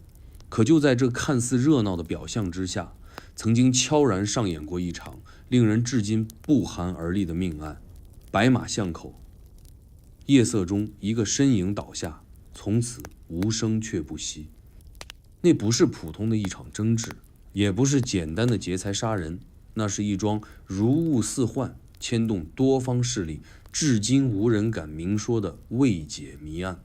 S1: 可就在这看似热闹的表象之下，曾经悄然上演过一场令人至今不寒而栗的命案——白马巷口。夜色中，一个身影倒下，从此无声却不息。那不是普通的一场争执，也不是简单的劫财杀人，那是一桩如雾似幻、牵动多方势力，至今无人敢明说的未解谜案。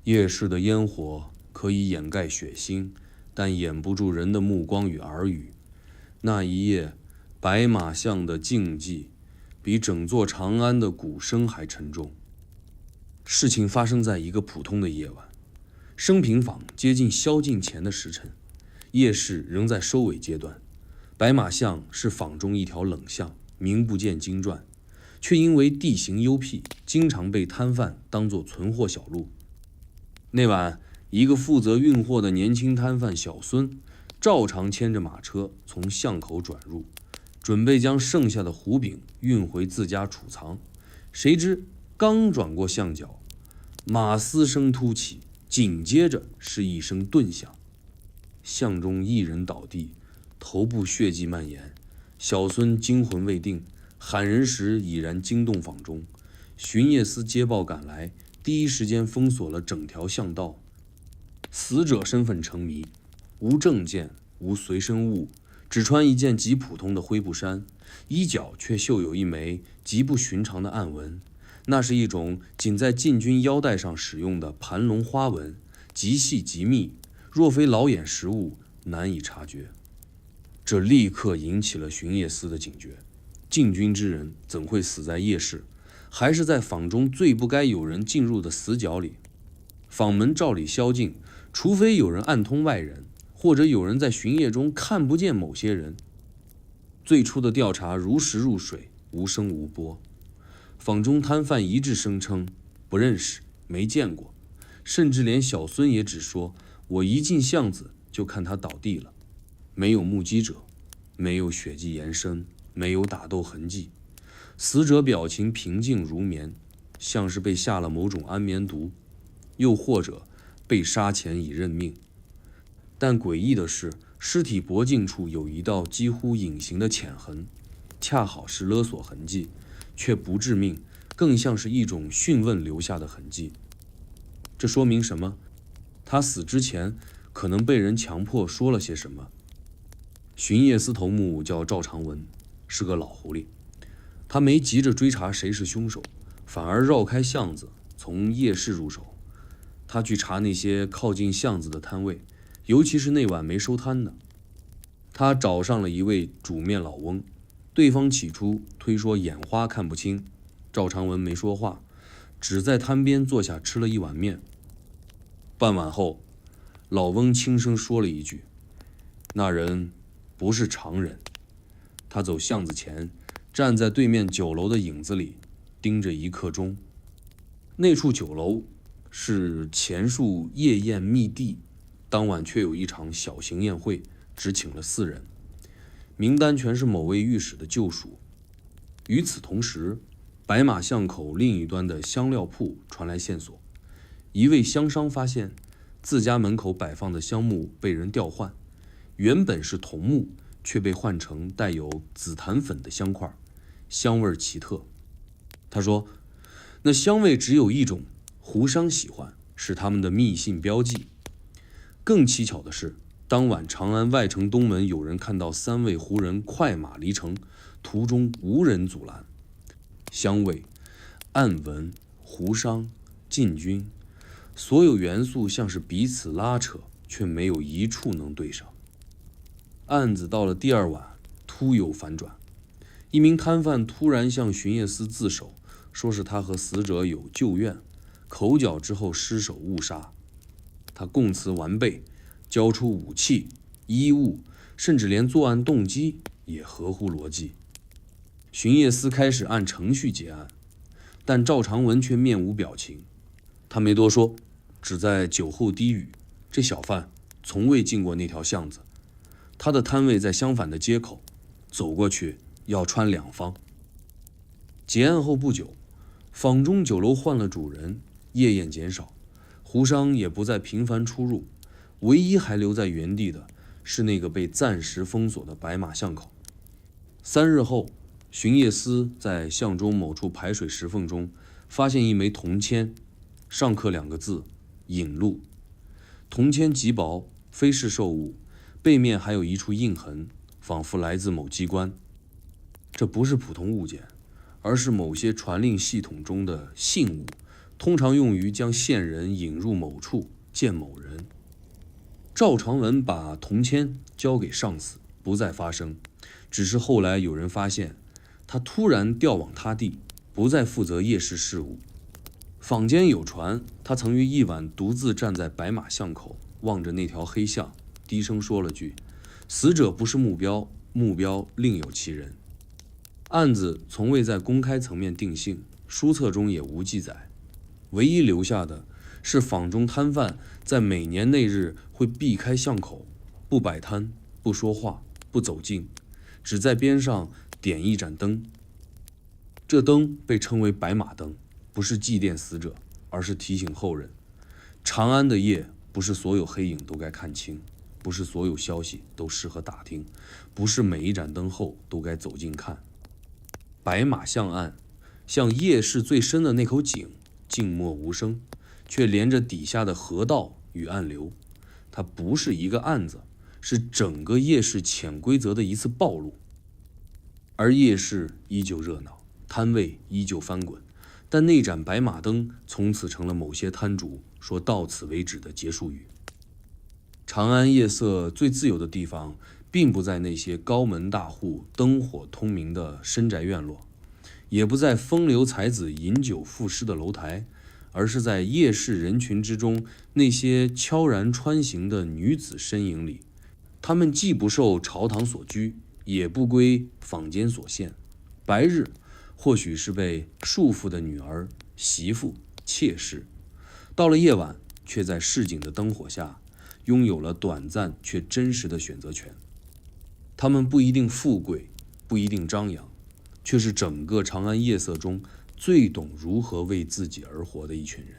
S1: 夜市的烟火可以掩盖血腥，但掩不住人的目光与耳语。那一夜，白马巷的静寂比整座长安的鼓声还沉重。事情发生在一个普通的夜晚，升平坊接近宵禁前的时辰，夜市仍在收尾阶段。白马巷是坊中一条冷巷，名不见经传，却因为地形幽僻，经常被摊贩当作存货小路。那晚，一个负责运货的年轻摊贩小孙，照常牵着马车从巷口转入，准备将剩下的胡饼运回自家储藏。谁知刚转过巷角，马嘶声突起，紧接着是一声顿响，巷中一人倒地，头部血迹蔓延。小孙惊魂未定，喊人时已然惊动坊中。巡夜司接报赶来，第一时间封锁了整条巷道。死者身份成谜，无证件，无随身物，只穿一件极普通的灰布衫，衣角却绣有一枚极不寻常的暗纹。那是一种仅在禁军腰带上使用的盘龙花纹，极细极密，若非老眼识物，难以察觉。这立刻引起了巡夜司的警觉。禁军之人怎会死在夜市，还是在坊中最不该有人进入的死角里？坊门照理宵禁，除非有人暗通外人，或者有人在巡夜中看不见某些人。最初的调查如石入水，无声无波。坊中摊贩一致声称不认识，没见过，甚至连小孙也只说：“我一进巷子就看他倒地了。”没有目击者，没有血迹延伸，没有打斗痕迹。死者表情平静如眠，像是被下了某种安眠毒，又或者被杀前已认命。但诡异的是，尸体脖颈处有一道几乎隐形的浅痕，恰好是勒索痕迹，却不致命，更像是一种讯问留下的痕迹。这说明什么？他死之前可能被人强迫说了些什么。巡夜司头目叫赵长文，是个老狐狸。他没急着追查谁是凶手，反而绕开巷子，从夜市入手。他去查那些靠近巷子的摊位，尤其是那晚没收摊的。他找上了一位煮面老翁，对方起初推说眼花看不清，赵长文没说话，只在摊边坐下吃了一碗面。半晚后，老翁轻声说了一句：“那人不是常人。”他走巷子前，站在对面酒楼的影子里，盯着一刻钟。那处酒楼是前述夜宴密地，当晚却有一场小型宴会，只请了4人，名单全是某位御史的旧属。与此同时，白马巷口另一端的香料铺传来线索，一位香商发现自家门口摆放的香木被人调换，原本是桐木，却被换成带有紫檀粉的香块，香味奇特。他说，那香味只有一种，胡商喜欢，是他们的密信标记。更蹊跷的是，当晚长安外城东门有人看到3位胡人快马离城，途中无人阻拦。相位、暗文、胡商、禁军，所有元素像是彼此拉扯，却没有一处能对上。案子到了第2晚，突有反转。一名摊贩突然向巡夜司自首，说是他和死者有旧怨，口角之后失手误杀。他供词完备，交出武器、衣物，甚至连作案动机也合乎逻辑。巡夜司开始按程序结案，但赵长文却面无表情。他没多说，只在酒后低语：这小贩从未进过那条巷子，他的摊位在相反的街口，走过去要穿2方。结案后不久，坊中酒楼换了主人，夜宴减少，胡商也不再频繁出入，唯一还留在原地的是那个被暂时封锁的白马巷口。3日后，巡夜司在巷中某处排水石缝中发现一枚铜签，上刻2个字：引路。铜签极薄，非是兽物，背面还有一处印痕，仿佛来自某机关。这不是普通物件，而是某些传令系统中的信物，通常用于将线人引入某处见某人。赵长文把铜签交给上司，不再发声，只是后来有人发现他突然调往他地，不再负责夜市事务。坊间有传，他曾于一晚独自站在白马巷口，望着那条黑巷，低声说了句：死者不是目标，目标另有其人。案子从未在公开层面定性，书册中也无记载，唯一留下的是坊中摊贩在每年那日会避开巷口，不摆摊，不说话，不走近，只在边上点一盏灯。这灯被称为白马灯，不是祭奠死者，而是提醒后人，长安的夜不是所有黑影都该看清，不是所有消息都适合打听，不是每一盏灯后都该走近看。白马巷案像夜市最深的那口井，静默无声，却连着底下的河道与暗流。它不是一个案子，是整个夜市潜规则的一次暴露。而夜市依旧热闹，摊位依旧翻滚，但那盏白马灯从此成了某些摊主说到此为止的结束语。长安夜色最自由的地方，并不在那些高门大户、灯火通明的深宅院落，也不在风流才子饮酒赋诗的楼台，而是在夜市人群之中那些悄然穿行的女子身影里。她们既不受朝堂所拘，也不归坊间所限。白日或许是被束缚的女儿、媳妇、妾室，到了夜晚，却在市井的灯火下，拥有了短暂却真实的选择权。他们不一定富贵，不一定张扬，却是整个长安夜色中最懂如何为自己而活的一群人。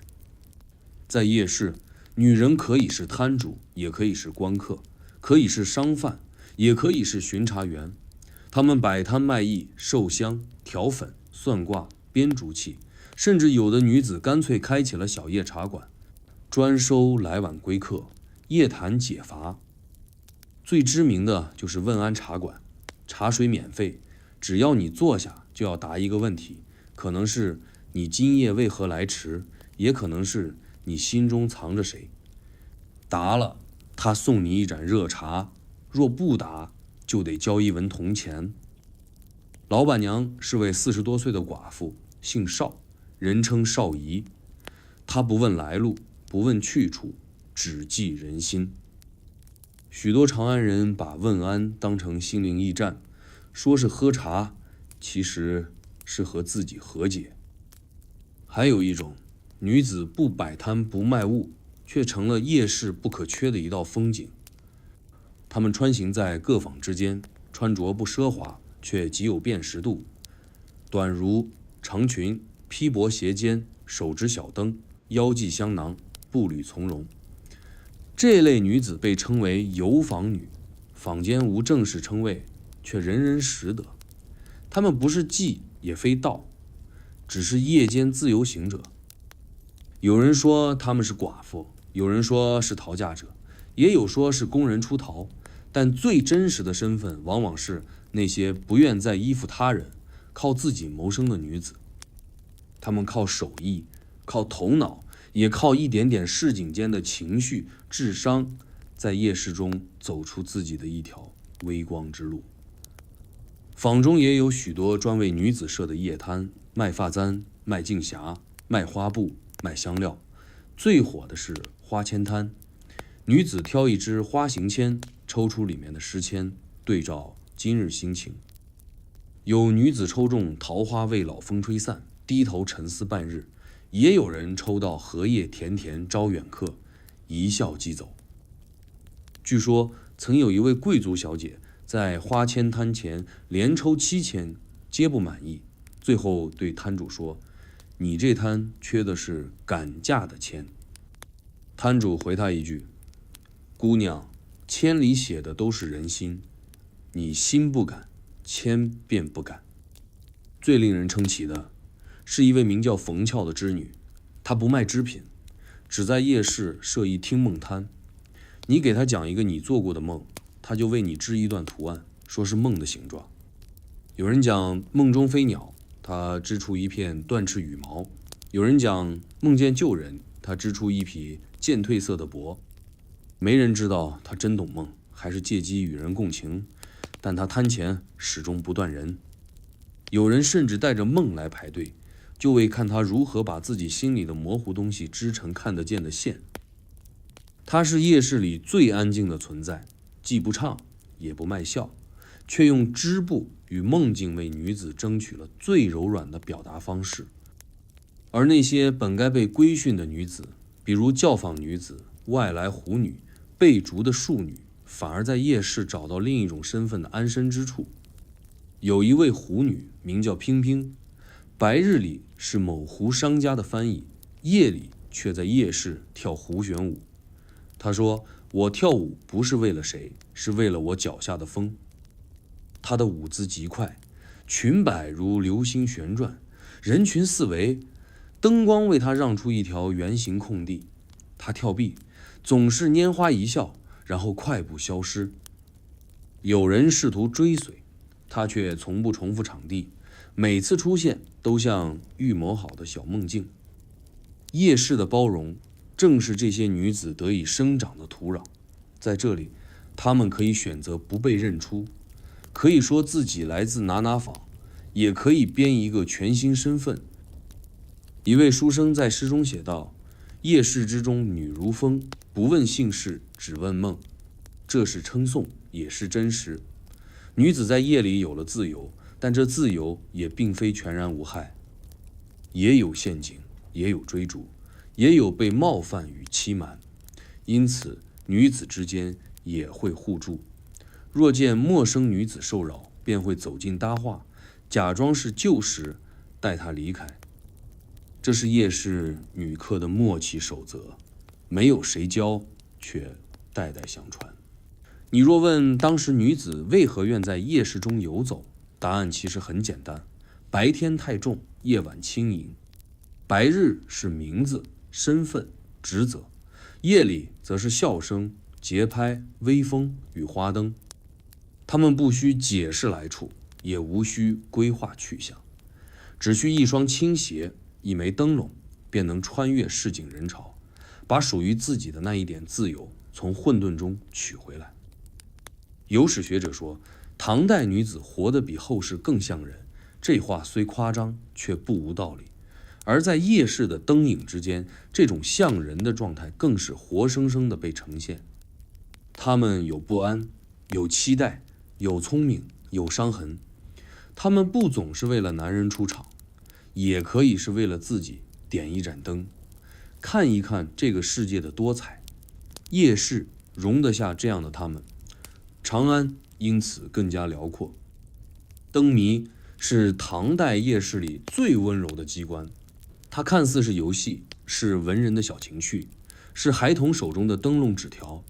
S1: 在夜市，女人可以是摊主，也可以是光客，可以是商贩，也可以是巡查员。他们摆摊卖艺、售香、调粉、算卦、编竹器，甚至有的女子干脆开起了小夜茶馆，专收来晚归客，夜谈解乏。最知名的就是问安茶馆，茶水免费，只要你坐下就要答一个问题，可能是你今夜为何来迟，也可能是你心中藏着谁。答了，他送你一盏热茶；若不答，就得交一文铜钱。老板娘是位40多岁的寡妇，姓邵，人称邵姨。她不问来路，不问去处，只记人心。许多长安人把问安当成心灵驿站，说是喝茶，其实是和自己和解。还有一种，女子不摆摊不卖物，却成了夜市不可缺的一道风景。她们穿行在各坊之间，穿着不奢华，却极有辨识度，短襦、长裙，披帛斜肩，手执小灯，腰系香囊，步履从容。这类女子被称为游坊女，坊间无正式称谓，却人人识得。她们不是妓，也非盗，只是夜间自由行者。有人说她们是寡妇，有人说是逃嫁者，也有说是工人出逃，但最真实的身份往往是那些不愿再依附他人、靠自己谋生的女子。她们靠手艺，靠头脑，也靠一点点市井间的情绪、智商，在夜市中走出自己的一条微光之路。坊中也有许多专为女子设的夜摊，卖发簪、卖镜匣、卖花布、卖香料。最火的是花签摊，女子挑一支花形签，抽出里面的诗签，对照今日心情。有女子抽中桃花未老风吹散，低头沉思半日，也有人抽到荷叶田田招远客，一笑即走。据说曾有一位贵族小姐在花签摊前连抽7签，皆不满意，最后对摊主说：“你这摊缺的是赶嫁的签。”摊主回他一句：“姑娘，签里写的都是人心，你心不改，签便不改。”最令人称奇的是一位名叫冯俏的织女，她不卖织品，只在夜市设一听梦摊。你给她讲一个你做过的梦，她就为你织一段图案，说是梦的形状。有人讲梦中飞鸟，她织出一片断翅羽毛；有人讲梦见旧人，她织出一匹渐褪色的帛。没人知道她真懂梦，还是借机与人共情，但她摊前始终不断人。有人甚至带着梦来排队，就为看她如何把自己心里的模糊东西织成看得见的线。她是夜市里最安静的存在，既不唱也不卖笑，却用织布与梦境为女子争取了最柔软的表达方式。而那些本该被规训的女子，比如教坊女子、外来狐女、被逐的庶女，反而在夜市找到另一种身份的安身之处。有一位狐女名叫萍萍，白日里是某狐商家的翻译，夜里却在夜市跳胡旋舞。她说：“我跳舞不是为了谁，是为了我脚下的风。”她的舞姿极快，裙摆如流星旋转，人群四围，灯光为她让出一条圆形空地。她跳壁，总是拈花一笑，然后快步消失。有人试图追随，她却从不重复场地，每次出现都像预谋好的小梦境。夜市的包容，正是这些女子得以生长的土壤。在这里，她们可以选择不被认出，可以说自己来自哪哪坊，也可以编一个全新身份。一位书生在诗中写道：“夜市之中女如风，不问姓氏，只问梦。”这是称颂，也是真实。女子在夜里有了自由，但这自由也并非全然无害，也有陷阱，也有追逐，也有被冒犯与欺瞒。因此女子之间也会互助。若见陌生女子受扰，便会走近搭话，假装是旧时，带她离开。这是夜市女客的默契守则，没有谁教，却代代相传。你若问当时女子为何愿在夜市中游走，答案其实很简单：白天太重，夜晚轻盈。白日是名字、身份、职责，夜里则是笑声、节拍、微风与花灯。他们不需解释来处，也无需规划去向，只需一双轻鞋、一枚灯笼，便能穿越市井人潮，把属于自己的那一点自由从混沌中取回来。有史学者说，唐代女子活得比后世更像人，这话虽夸张，却不无道理。而在夜市的灯影之间，这种像人的状态更是活生生地被呈现。他们有不安，有期待，有聪明，有伤痕。他们不总是为了男人出场，也可以是为了自己点一盏灯，看一看这个世界的多彩。夜市容得下这样的他们，长安因此更加辽阔。灯谜是唐代夜市里最温柔的机关，它看似是游戏，是文人的小情趣，是孩童手中的灯笼纸条，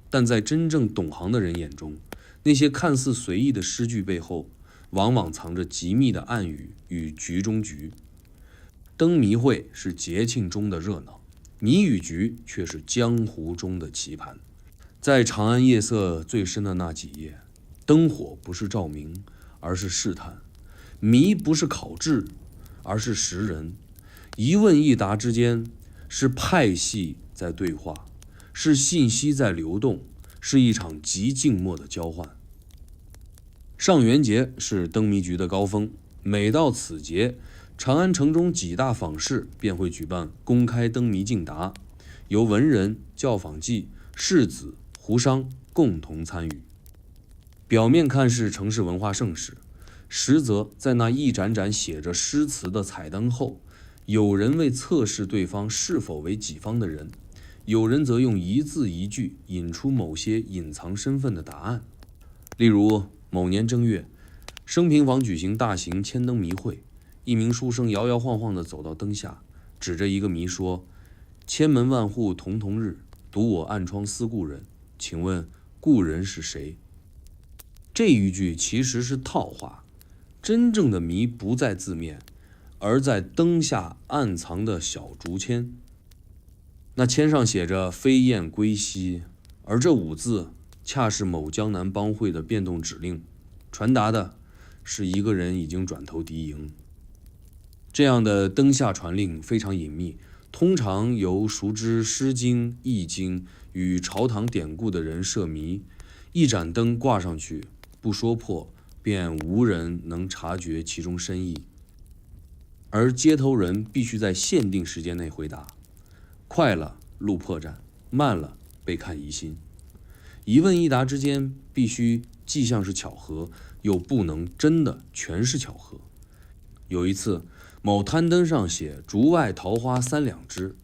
S1: 但在真正懂行的人眼中，那些看似随意的诗句背后，往往藏着极密的暗语与局中局。灯谜会是节庆中的热闹，谜语局却是江湖中的棋盘。在长安夜色最深的那几夜，灯火不是照明，而是试探；谜不是考制，而是识人。一问一答之间，是派系在对话，是信息在流动，是一场极静默的交换。上元节是灯谜局的高峰，每到此节，长安城中几大坊市便会举办公开灯谜竞答，由文人、教坊妓、士子、胡商共同参与。表面看是城市文化盛事，实则在那一盏盏写着诗词的彩灯后，有人为测试对方是否为己方的人，有人则用一字一句引出某些隐藏身份的答案。例如某年正月，升平坊举行大型千灯谜会，一名书生摇摇晃晃地走到灯下，指着一个谜说：“千门万户曈曈日，独我暗窗思故人。请问故人是谁？”这一句其实是套话，真正的谜不在字面，而在灯下暗藏的小竹签。那签上写着飞燕归西，而这5字恰是某江南帮会的变动指令，传达的是一个人已经转投敌营。这样的灯下传令非常隐秘，通常由熟知《诗经》《易经》与朝堂典故的人设谜，一盏灯挂上去，不说破，便无人能察觉其中深意。而接头人必须在限定时间内回答，快了录破绽，慢了被看疑心。一问一答之间，必须既像是巧合，又不能真的全是巧合。有一次，某摊灯上写“竹外桃花3两枝”，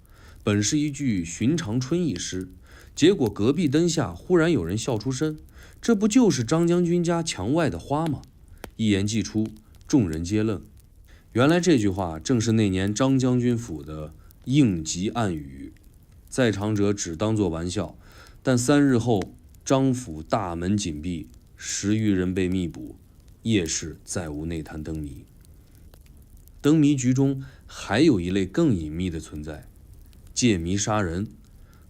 S1: 本是一句寻常春意诗，结果隔壁灯下忽然有人笑出声，这不就是张将军家墙外的花吗？一言既出，众人皆愣。原来这句话正是那年张将军府的应急暗语，在场者只当作玩笑，但3日后，张府大门紧闭，10余人被密捕，夜市再无那摊灯谜。灯谜局中还有一类更隐秘的存在，借谜杀人，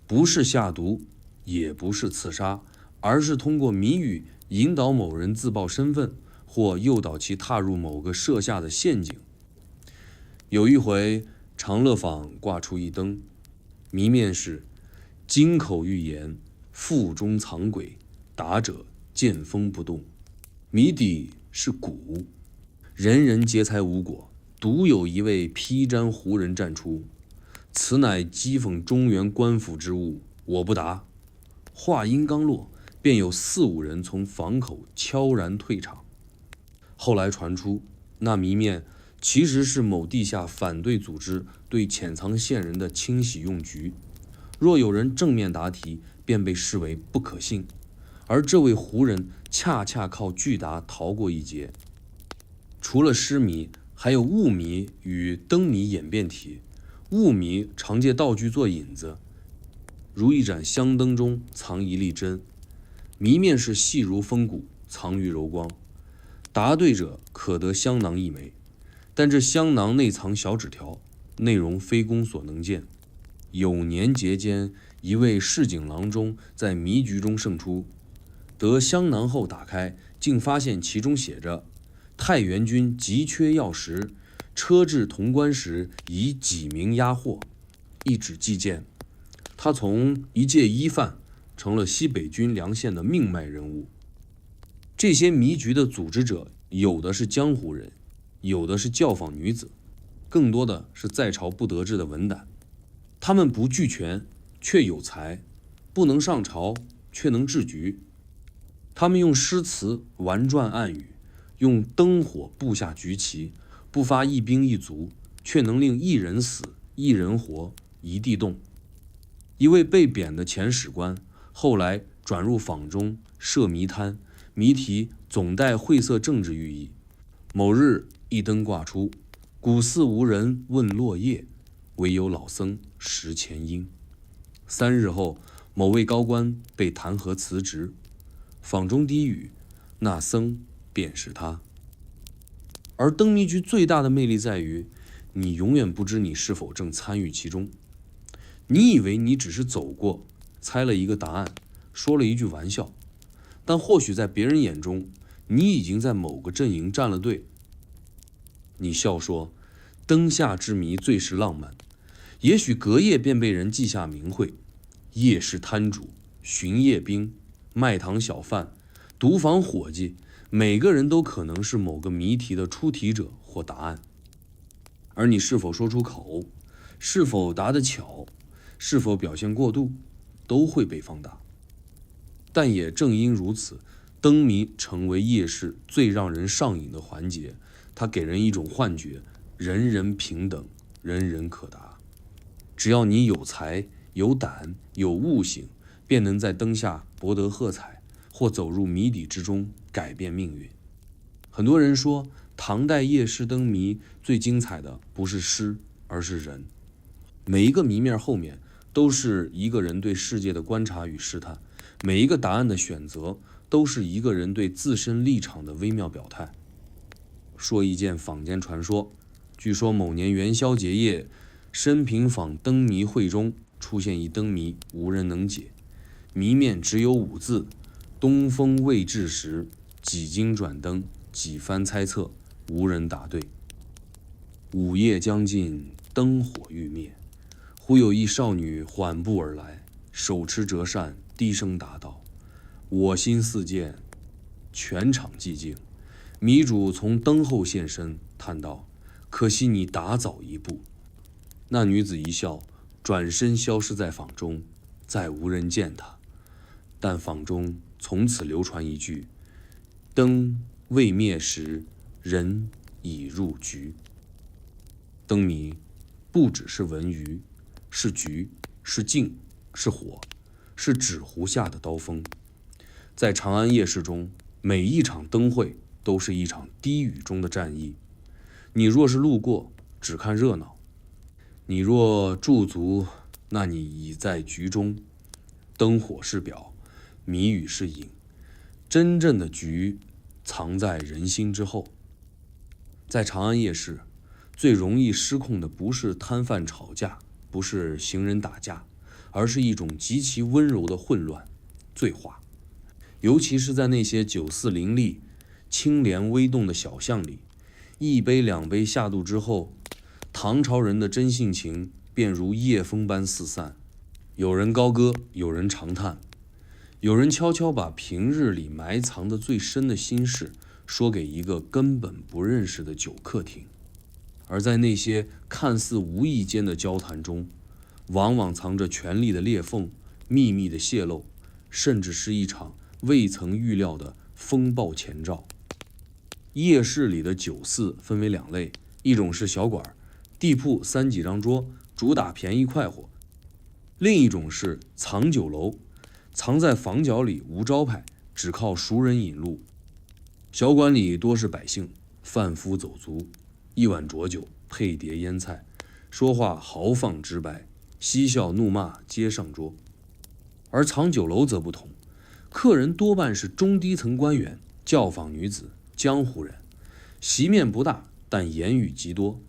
S1: 不是下毒，也不是刺杀，而是通过谜语引导某人自曝身份，或诱导其踏入某个设下的陷阱。有一回，长乐坊挂出一灯，谜面是“金口玉言，腹中藏鬼，答者见风不动”，谜底是蛊，人人皆猜无果，独有一位披毡胡人站出：“此乃讥讽中原官府之物，我不答。”话音刚落，便有4、5人从房口悄然退场。后来传出，那谜面其实是某地下反对组织对潜藏线人的清洗用局，若有人正面答题，便被视为不可信，而这位胡人恰恰靠拒答逃过一劫。除了诗谜，还有物谜与灯谜演变题。物谜常借道具做引子，如一盏香灯中藏一粒针，谜面是细如风骨，藏于柔光，答对者可得香囊1枚，但这香囊内藏小纸条，内容非公所能见。有年节间，一位市井郎中在谜局中胜出，得香囊后打开，竟发现其中写着：“太原军急缺药食，车至潼关时以几名押获。”一纸寄件，他从一介医贩成了西北军梁县的命脉人物。这些谜局的组织者，有的是江湖人，有的是教坊女子，更多的是在朝不得志的文胆。他们不俱权，却有才，不能上朝，却能治局。他们用诗词玩转暗语，用灯火布下局棋，不发一兵一卒，却能令1人死1人活，一地动。一位被贬的前史官，后来转入坊中设谜摊，谜题总带晦涩政治寓意。某日一灯挂出，古寺无人问落叶，唯有老僧识前因。3日后，某位高官被弹劾辞职，坊中低语，那僧便是他。而灯谜局最大的魅力在于，你永远不知你是否正参与其中。你以为你只是走过，猜了一个答案，说了一句玩笑，但或许在别人眼中，你已经在某个阵营站了队。你笑说，灯下之谜最是浪漫，也许隔夜便被人记下名讳。夜市摊主、巡夜兵、卖糖小贩、毒房伙计，每个人都可能是某个谜题的出题者或答案。而你是否说出口，是否答得巧，是否表现过度，都会被放大。但也正因如此，灯谜成为夜市最让人上瘾的环节。它给人一种幻觉，人人平等，人人可答。只要你有才、有胆、有悟性，便能在灯下博得喝彩，或走入谜底之中，改变命运。很多人说，唐代夜市灯谜最精彩的不是诗，而是人。每一个谜面后面都是一个人对世界的观察与试探，每一个答案的选择都是一个人对自身立场的微妙表态。说一件坊间传说，据说某年元宵节夜，深平坊灯谜会中出现一灯谜，无人能解。谜面只有5字：东风未至时，几经转灯，几番猜测，无人答对。午夜将近，灯火欲灭，忽有一少女缓步而来，手持折扇，低声答道：“我心似箭。”全场寂静。谜主从灯后现身，叹道：“可惜你答早一步。”那女子一笑，转身消失在坊中，再无人见她。但坊中从此流传一句：“灯未灭时，人已入局。”灯谜不只是文娱，是局，是镜，是火，是纸糊下的刀锋。在长安夜市中，每一场灯会都是一场低语中的战役。你若是路过，只看热闹；你若驻足，那你已在局中。灯火是表，谜语是影，真正的局藏在人心之后。在长安夜市，最容易失控的不是摊贩吵架，不是行人打架，而是一种极其温柔的混乱、醉话。尤其是在那些酒肆林立、清廉微动的小巷里，一杯两杯下肚之后，唐朝人的真性情便如夜风般四散。有人高歌，有人长叹，有人悄悄把平日里埋藏的最深的心事说给一个根本不认识的酒客听。而在那些看似无意间的交谈中，往往藏着权力的裂缝、秘密的泄露，甚至是一场未曾预料的风暴前兆。夜市里的酒肆分为2类，一种是小馆，地铺3几张桌，主打便宜快活；另一种是藏酒楼，藏在房角里无招牌，只靠熟人引路。小馆里多是百姓，贩夫走卒，一碗浊酒配碟腌菜，说话豪放直白，嬉笑怒骂皆上桌。而藏酒楼则不同，客人多半是中低层官员、教坊女子、江湖人，席面不大，但言语极多。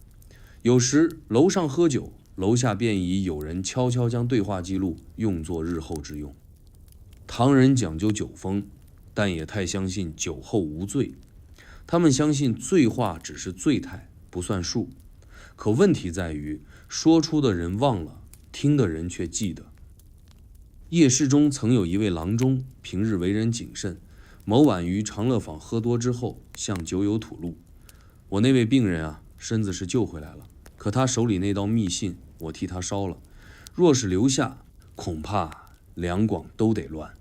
S1: 有时楼上喝酒，楼下便已有人悄悄将对话记录用作日后之用。唐人讲究酒风，但也太相信酒后无醉。他们相信醉话只是醉态，不算数。可问题在于，说出的人忘了，听的人却记得。夜市中曾有一位郎中，平日为人谨慎，某晚于长乐坊喝多之后，向酒友吐露：“我那位病人啊，身子是救回来了，可他手里那道密信，我替他烧了。若是留下，恐怕两广都得乱。”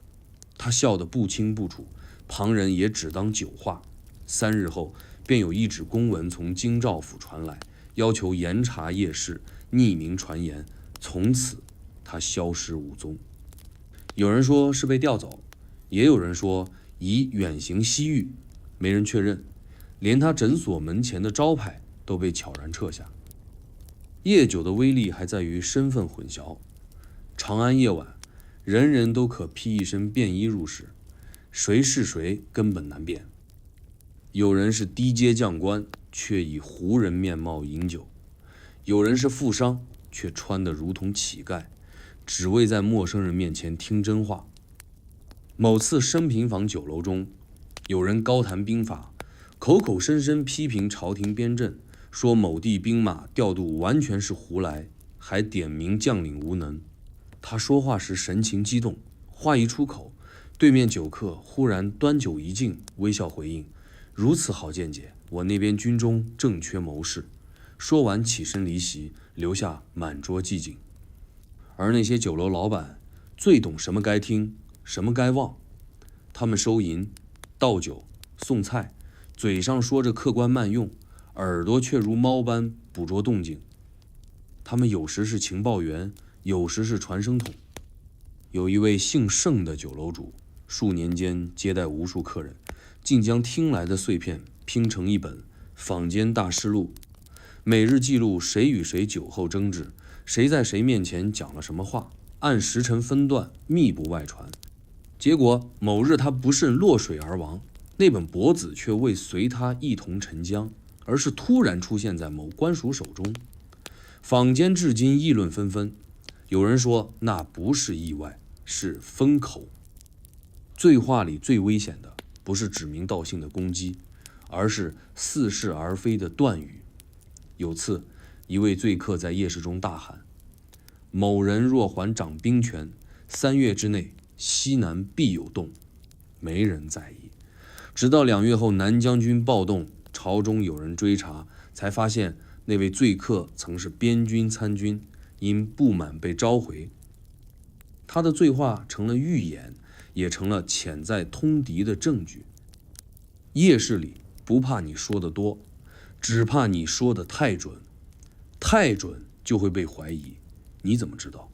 S1: 他笑得不清不楚，旁人也只当酒话。3日后，便有一纸公文从京兆府传来，要求严查夜市，匿名传言。从此，他消失无踪。有人说是被调走，也有人说已远行西域，没人确认，连他诊所门前的招牌都被悄然撤下。夜酒的威力还在于身份混淆。长安夜晚，人人都可披一身便衣入室，谁是谁根本难辨。有人是低阶将官，却以胡人面貌饮酒；有人是富商，却穿得如同乞丐，只为在陌生人面前听真话。某次升平坊酒楼中，有人高谈兵法，口口声声批评朝廷边政，说某地兵马调度完全是胡来，还点名将领无能。他说话时神情激动，话一出口，对面酒客忽然端酒一敬，微笑回应：如此好见解，我那边军中正缺谋士。说完起身离席，留下满桌寂静。而那些酒楼老板最懂什么该听，什么该忘。他们收银、倒酒、送菜，嘴上说着客官慢用，耳朵却如猫般捕捉动静。他们有时是情报员，有时是传声筒。有一位姓盛的酒楼主，数年间接待无数客人，竟将听来的碎片拼成一本坊间大事录，每日记录谁与谁酒后争执，谁在谁面前讲了什么话，按时辰分段，密不外传。结果某日他不慎落水而亡，那本帛子却未随他一同沉江，而是突然出现在某官署手中。坊间至今议论纷纷，有人说那不是意外，是风口。醉话里最危险的不是指名道姓的攻击，而是似是而非的断语。有次，一位醉客在夜市中大喊：某人若还掌兵权，3月之内西南必有动。没人在意，直到2月后南将军暴动，朝中有人追查，才发现那位醉客曾是边军参军，因不满被召回。他的醉话成了预演，也成了潜在通敌的证据。夜市里不怕你说的多，只怕你说的太准，太准就会被怀疑，你怎么知道？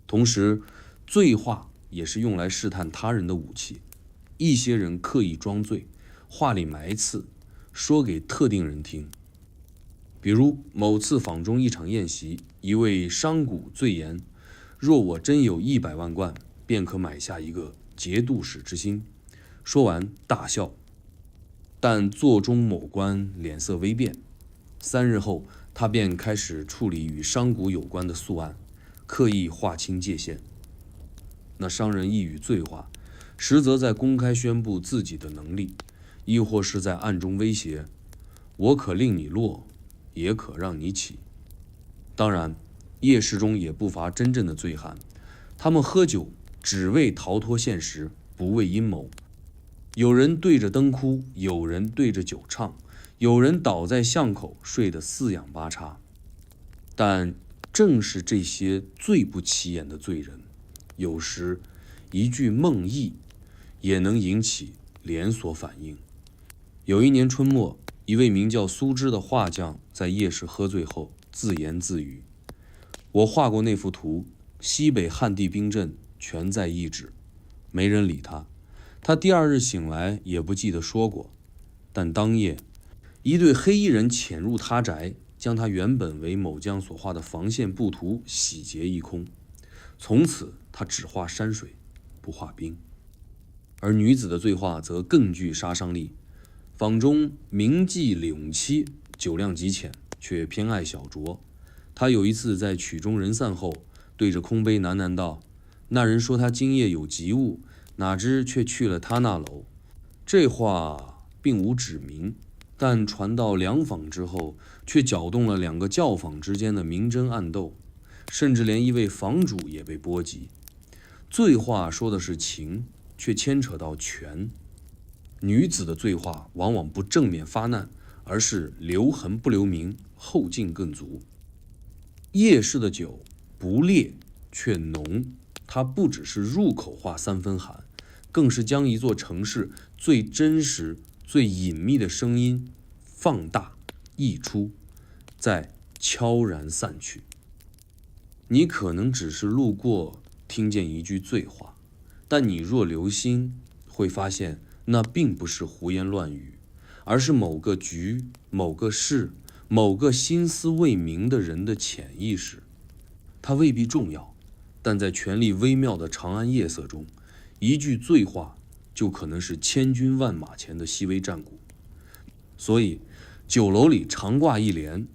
S1: 同时，醉话也是用来试探他人的武器。一些人刻意装醉，话里埋刺，说给特定人听。比如某次坊中一场宴席，一位商贾醉言：若我真有100万贯，便可买下一个节度使之心。说完大笑。但座中某官脸色微变，3日后他便开始处理与商贾有关的诉案，刻意划清界限。那商人一语醉话，实则在公开宣布自己的能力，亦或是在暗中威胁：我可令你落，也可让你起。当然，夜市中也不乏真正的醉汉，他们喝酒只为逃脱现实，不为阴谋。有人对着灯哭，有人对着酒唱，有人倒在巷口睡得四仰八叉。但正是这些最不起眼的罪人，有时一句梦呓也能引起连锁反应。有一年春末，一位名叫苏芝的画匠在夜市喝醉后自言自语：我画过那幅图，西北汉地兵阵全在一指。没人理他。他第2日醒来也不记得说过。但当夜，一队黑衣人潜入他宅，将他原本为某将所画的防线布图洗劫一空。从此他只画山水，不画兵。而女子的醉话则更具杀伤力。坊中名妓李永七酒量极浅，却偏爱小酌。他有一次在曲终人散后，对着空杯喃喃道：那人说他今夜有急务，哪知却去了他那楼。这话并无指明，但传到两坊之后，却搅动了2个教坊之间的明争暗斗，甚至连一位坊主也被波及。醉话说的是情，却牵扯到权。女子的醉话往往不正面发难，而是留痕不留名，后劲更足。夜市的酒不烈却浓，它不只是入口话3分寒，更是将一座城市最真实、最隐秘的声音放大、溢出，再悄然散去。你可能只是路过，听见一句醉话，但你若留心，会发现那并不是胡言乱语，而是某个局、某个事、某个心思未明的人的潜意识。它未必重要，但在权力微妙的长安夜色中，一句醉话就可能是千军万马前的细微战鼓。所以酒楼里常挂一联：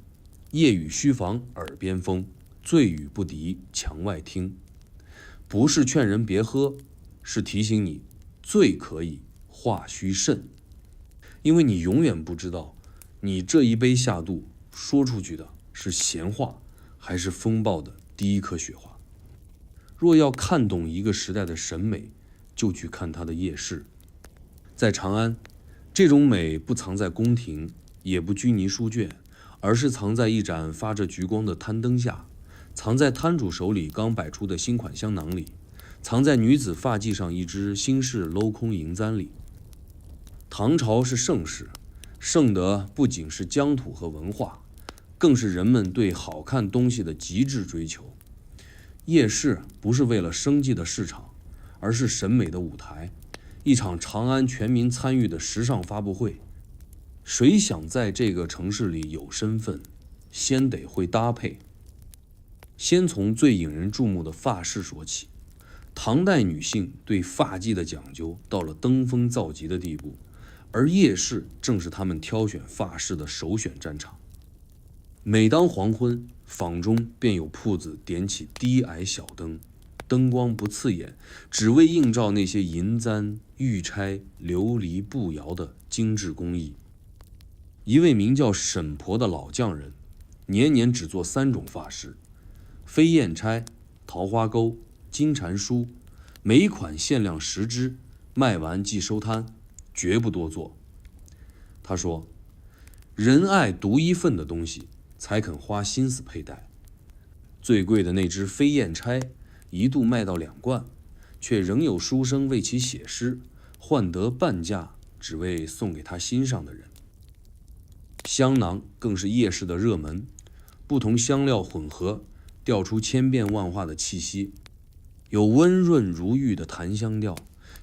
S1: 夜雨虚防耳边风，醉语不敌墙外听。不是劝人别喝，是提醒你，醉可以，话须慎，因为你永远不知道，你这一杯下肚说出去的是闲话，还是风暴的第一颗雪花。若要看懂一个时代的审美，就去看它的夜市。在长安，这种美不藏在宫廷，也不拘泥书卷，而是藏在一盏发着橘光的摊灯下，藏在摊主手里刚摆出的新款香囊里，藏在女子发髻上一只新式镂空银簪里。唐朝是盛世，盛得不仅是疆土和文化，更是人们对好看东西的极致追求。夜市不是为了生计的市场，而是审美的舞台，一场长安全民参与的时尚发布会。谁想在这个城市里有身份，先得会搭配。先从最引人注目的发饰说起。唐代女性对发髻的讲究到了登峰造极的地步，而夜市正是她们挑选发饰的首选战场。每当黄昏，坊中便有铺子点起低矮小灯，灯光不刺眼，只为映照那些银簪、玉钗、琉璃、步摇的精致工艺。一位名叫沈婆的老匠人，年年只做3种发饰：飞燕钗、桃花钩、金蟾梳，每款限量10只，卖完即收摊，绝不多做。他说，人爱独一份的东西，才肯花心思佩戴。最贵的那只飞燕钗一度卖到2贯，却仍有书生为其写诗，换得半价，只为送给他心上的人。香囊更是夜市的热门，不同香料混合，调出千变万化的气息，有温润如玉的檀香调，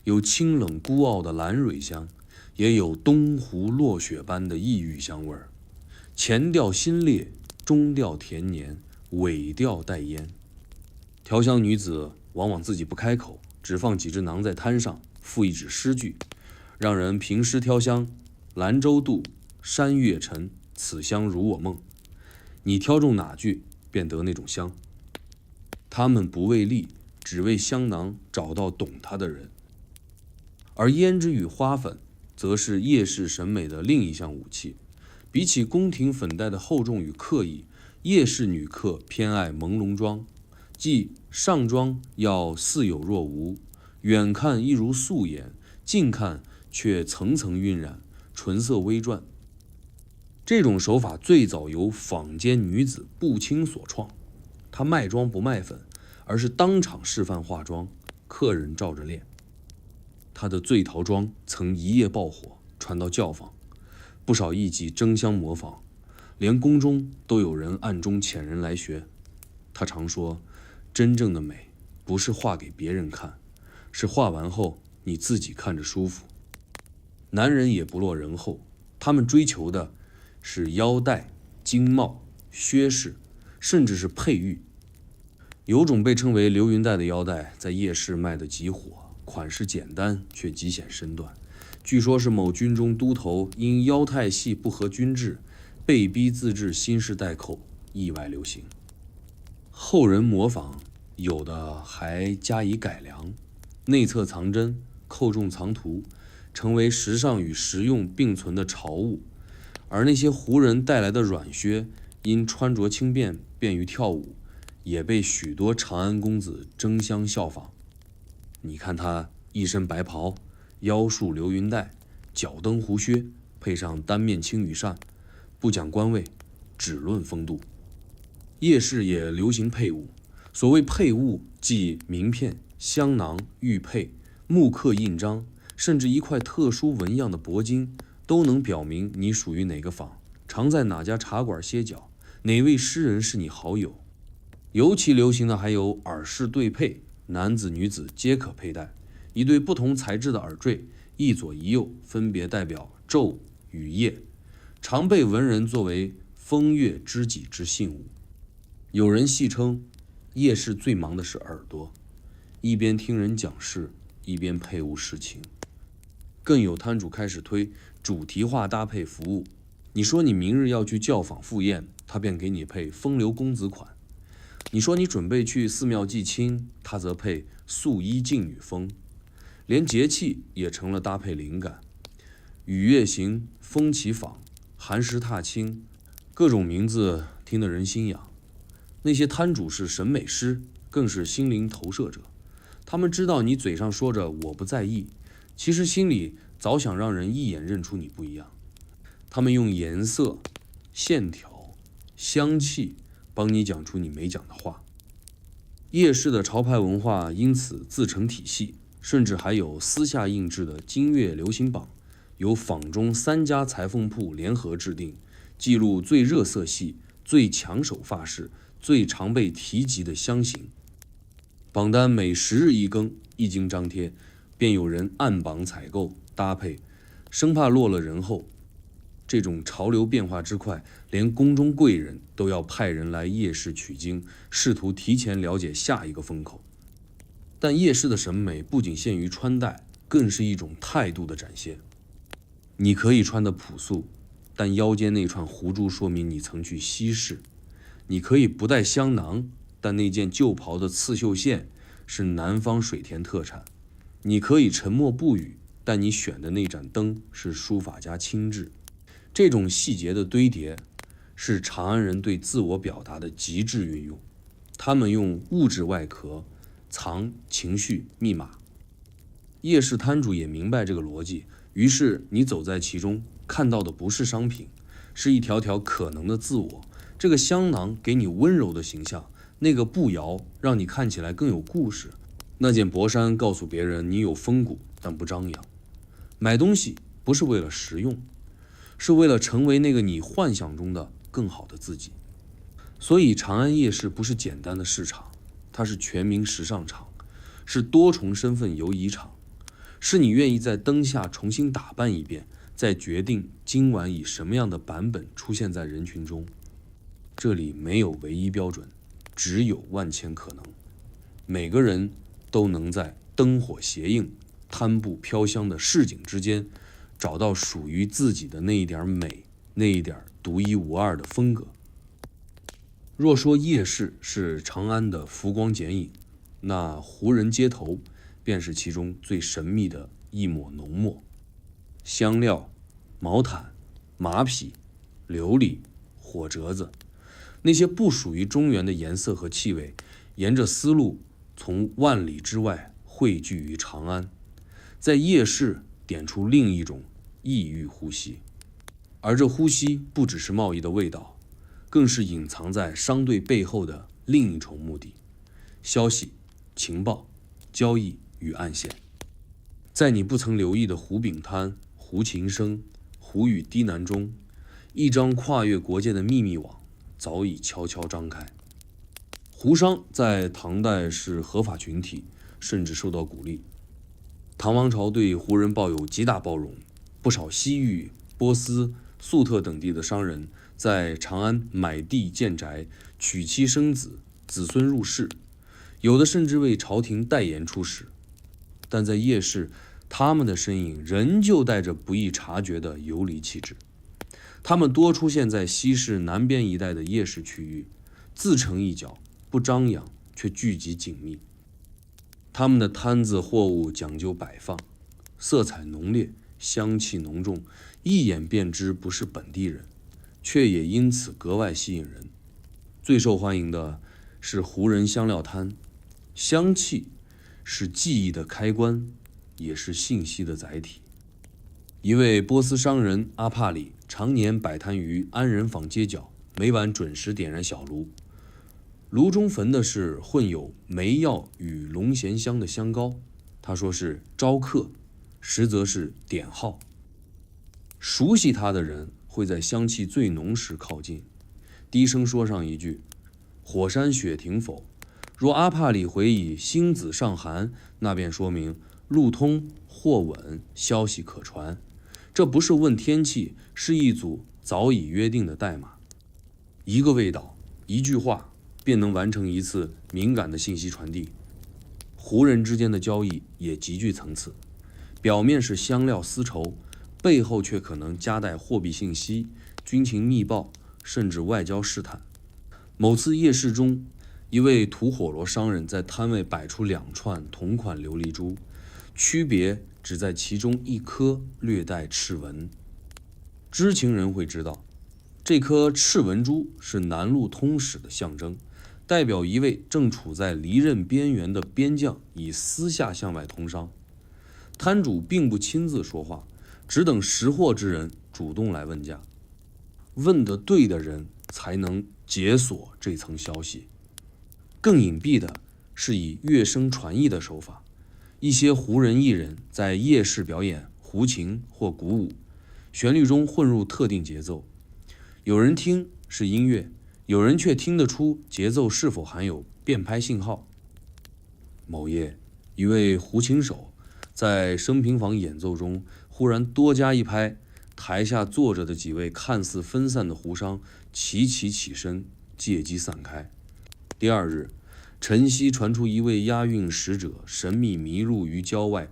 S1: 有清冷孤傲的兰蕊香，也有东湖落雪般的异域香味儿。前调辛烈，中调甜黏，尾调带烟。调香女子往往自己不开口，只放几只囊在摊上，附一纸诗句，让人凭诗挑香。兰舟渡，山月沉，此香如我梦。你挑中哪句，便得那种香。他们不为利，只为香囊找到懂它的人。而胭脂与花粉，则是夜市审美的另一项武器。比起宫廷粉黛的厚重与刻意，夜市女客偏爱朦胧妆，即上妆要似有若无，远看一如素颜，近看却层层晕染，唇色微转。这种手法最早由坊间女子步青所创，她卖妆不卖粉，而是当场示范化妆，客人照着练。她的醉桃妆曾一夜爆火，传到教坊，不少艺伎争相模仿，连宫中都有人暗中遣人来学。他常说，真正的美不是画给别人看，是画完后你自己看着舒服。男人也不落人后，他们追求的是腰带、经帽、靴饰，甚至是佩玉。有种被称为流云带的腰带，在夜市卖得极火，款式简单却极显身段。据说是某军中都头因腰太细不合军制，被逼自制新式带扣，意外流行。后人模仿，有的还加以改良，内侧藏针，扣中藏图，成为时尚与实用并存的潮物。而那些胡人带来的软靴，因穿着轻便，便于跳舞，也被许多长安公子争相效仿。你看他一身白袍，腰束流云带，脚蹬胡靴，配上单面青羽扇，不讲官位，只论风度。夜市也流行配物，所谓配物，即名片、香囊、玉佩、木刻印章，甚至一块特殊纹样的铂金，都能表明你属于哪个坊，常在哪家茶馆歇脚，哪位诗人是你好友。尤其流行的还有耳饰对配，男子女子皆可佩戴，一对不同材质的耳坠，一左一右，分别代表昼与夜，常被文人作为风月知己之信物。有人戏称，夜市最忙的是耳朵，一边听人讲事，一边配物侍情。更有摊主开始推主题化搭配服务，你说你明日要去教坊赴宴，他便给你配风流公子款；你说你准备去寺庙祭亲，他则配素衣静女风。连节气也成了搭配灵感。雨月行，风起坊，寒食踏青，各种名字听得人心痒。那些摊主是审美师，更是心灵投射者。他们知道你嘴上说着我不在意，其实心里早想让人一眼认出你不一样。他们用颜色、线条、香气帮你讲出你没讲的话。夜市的潮牌文化因此自成体系，甚至还有私下印制的今月流行榜，由坊中3家裁缝铺联合制定，记录最热色系、最抢手发饰、最常被提及的香型。榜单每10日一更，一经张贴，便有人暗榜采购搭配，生怕落了人后。这种潮流变化之快，连宫中贵人都要派人来夜市取经，试图提前了解下一个风口。但夜市的审美不仅限于穿戴，更是一种态度的展现。你可以穿得朴素，但腰间那串胡珠说明你曾去西市；你可以不带香囊，但那件旧袍的刺绣线是南方水田特产；你可以沉默不语，但你选的那盏灯是书法家亲制。这种细节的堆叠，是长安人对自我表达的极致运用。他们用物质外壳藏情绪密码。夜市摊主也明白这个逻辑，于是你走在其中，看到的不是商品，是一条条可能的自我。这个香囊给你温柔的形象，那个步摇让你看起来更有故事，那件薄衫告诉别人你有风骨但不张扬。买东西不是为了实用，是为了成为那个你幻想中的更好的自己。所以长安夜市不是简单的市场，它是全民时尚场，是多重身份游移场，是你愿意在灯下重新打扮一遍，再决定今晚以什么样的版本出现在人群中。这里没有唯一标准，只有万千可能。每个人都能在灯火斜映、摊布飘香的市井之间，找到属于自己的那一点美，那一点独一无二的风格。若说夜市是长安的浮光剪影，那胡人街头便是其中最神秘的一抹浓墨。香料、毛毯、马匹、琉璃、火折子，那些不属于中原的颜色和气味，沿着丝路从万里之外汇聚于长安，在夜市点出另一种异域呼吸。而这呼吸不只是贸易的味道，更是隐藏在商队背后的另一重目的：消息、情报、交易与暗线。在你不曾留意的胡饼摊、胡琴声、胡语低喃中，一张跨越国界的秘密网早已悄悄张开。胡商在唐代是合法群体，甚至受到鼓励。唐王朝对胡人抱有极大包容，不少西域、波斯、粟特等地的商人在长安买地建宅，娶妻生子，子孙入仕，有的甚至为朝廷代言出使。但在夜市，他们的身影仍旧带着不易察觉的游离气质。他们多出现在西市南边一带的夜市区域，自成一角，不张扬却聚集紧密。他们的摊子货物讲究摆放，色彩浓烈，香气浓重，一眼便知不是本地人，却也因此格外吸引人。最受欢迎的是胡人香料摊，香气是记忆的开关，也是信息的载体。一位波斯商人阿帕里常年摆摊于安仁坊街角，每晚准时点燃小炉，炉中焚的是混有梅药与龙涎香的香膏，他说是招客，实则是点号。熟悉他的人会在香气最浓时靠近，低声说上一句：火山雪停否？若阿帕里回以星子尚寒，那便说明路通货稳，消息可传。这不是问天气，是一组早已约定的代码。一个味道，一句话，便能完成一次敏感的信息传递。胡人之间的交易也极具层次，表面是香料丝绸，背后却可能夹带货币信息、军情密报，甚至外交试探。某次夜市中，一位吐火罗商人在摊位摆出2串同款琉璃珠，区别只在其中一颗略带赤纹。知情人会知道，这颗赤纹珠是南路通使的象征，代表一位正处在离任边缘的边将以私下向外通商。摊主并不亲自说话，只等识货之人主动来问价，问得对的人才能解锁这层消息。更隐蔽的是以乐声传译的手法，一些胡人艺人在夜市表演胡琴或鼓舞，旋律中混入特定节奏，有人听是音乐，有人却听得出节奏是否含有变拍信号。某夜，一位胡琴手在升平房演奏中忽然多加一拍，台下坐着的几位看似分散的胡商齐齐起身，借机散开。第二日，晨曦传出一位押运使者神秘迷入于郊外，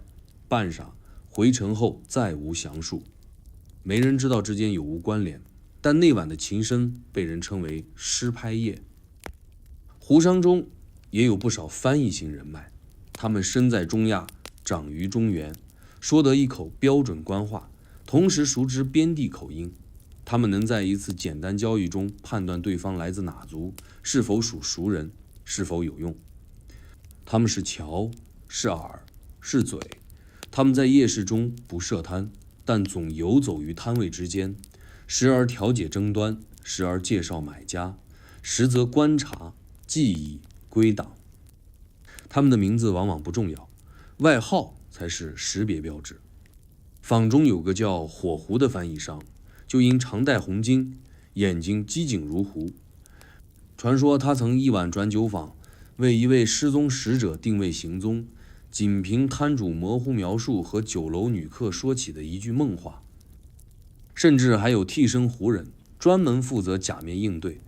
S1: 半晌回城后再无详述，没人知道之间有无关联。但那晚的琴声被人称为诗拍夜。胡商中也有不少翻译型人脉，他们身在中亚，长于中原，说得一口标准官话，同时熟知边地口音。他们能在一次简单交易中判断对方来自哪族，是否属熟人，是否有用。他们是桥，是饵，是嘴。他们在夜市中不设摊，但总游走于摊位之间，时而调解争端，时而介绍买家，实则观察、记忆、归档。他们的名字往往不重要，外号才是识别标志。坊中有个叫火狐的翻译商，就因常戴红巾，眼睛机警如狐。传说他曾一晚转酒坊，为一位失踪使者定位行踪，仅凭摊主模糊描述和酒楼女客说起的一句梦话。甚至还有替身胡人，专门负责假面应对。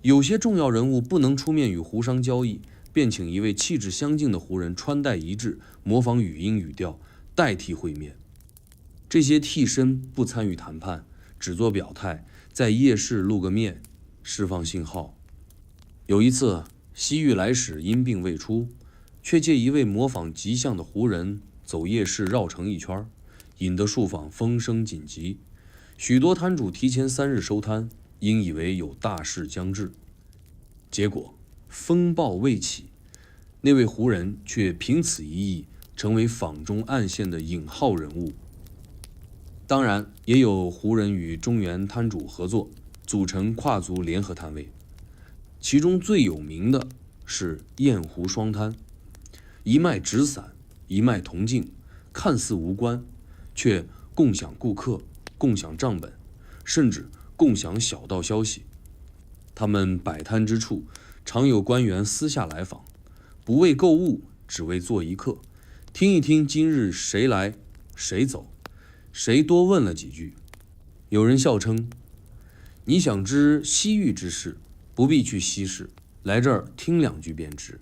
S1: 有些重要人物不能出面与胡商交易，便请一位气质相近的胡人穿戴一致，模仿语音语调，代替会面。这些替身不参与谈判，只做表态，在夜市露个面，释放信号。有一次，西域来使因病未出，却借一位模仿吉象的胡人走夜市绕城一圈，引得数坊风声紧急。许多摊主提前3日收摊，应以为有大事将至。结果风暴未起，那位胡人却凭此一役成为坊中暗线的引号人物。当然，也有胡人与中原摊主合作，组成跨族联合摊位。其中最有名的是雁湖双摊，一卖纸伞，一卖铜镜，看似无关，却共享顾客，共享账本，甚至共享小道消息。他们摆摊之处，常有官员私下来访，不为购物，只为做一客，听一听今日谁来谁走，谁多问了几句。有人笑称，你想知西域之事，不必去西市，来这儿听2句便知。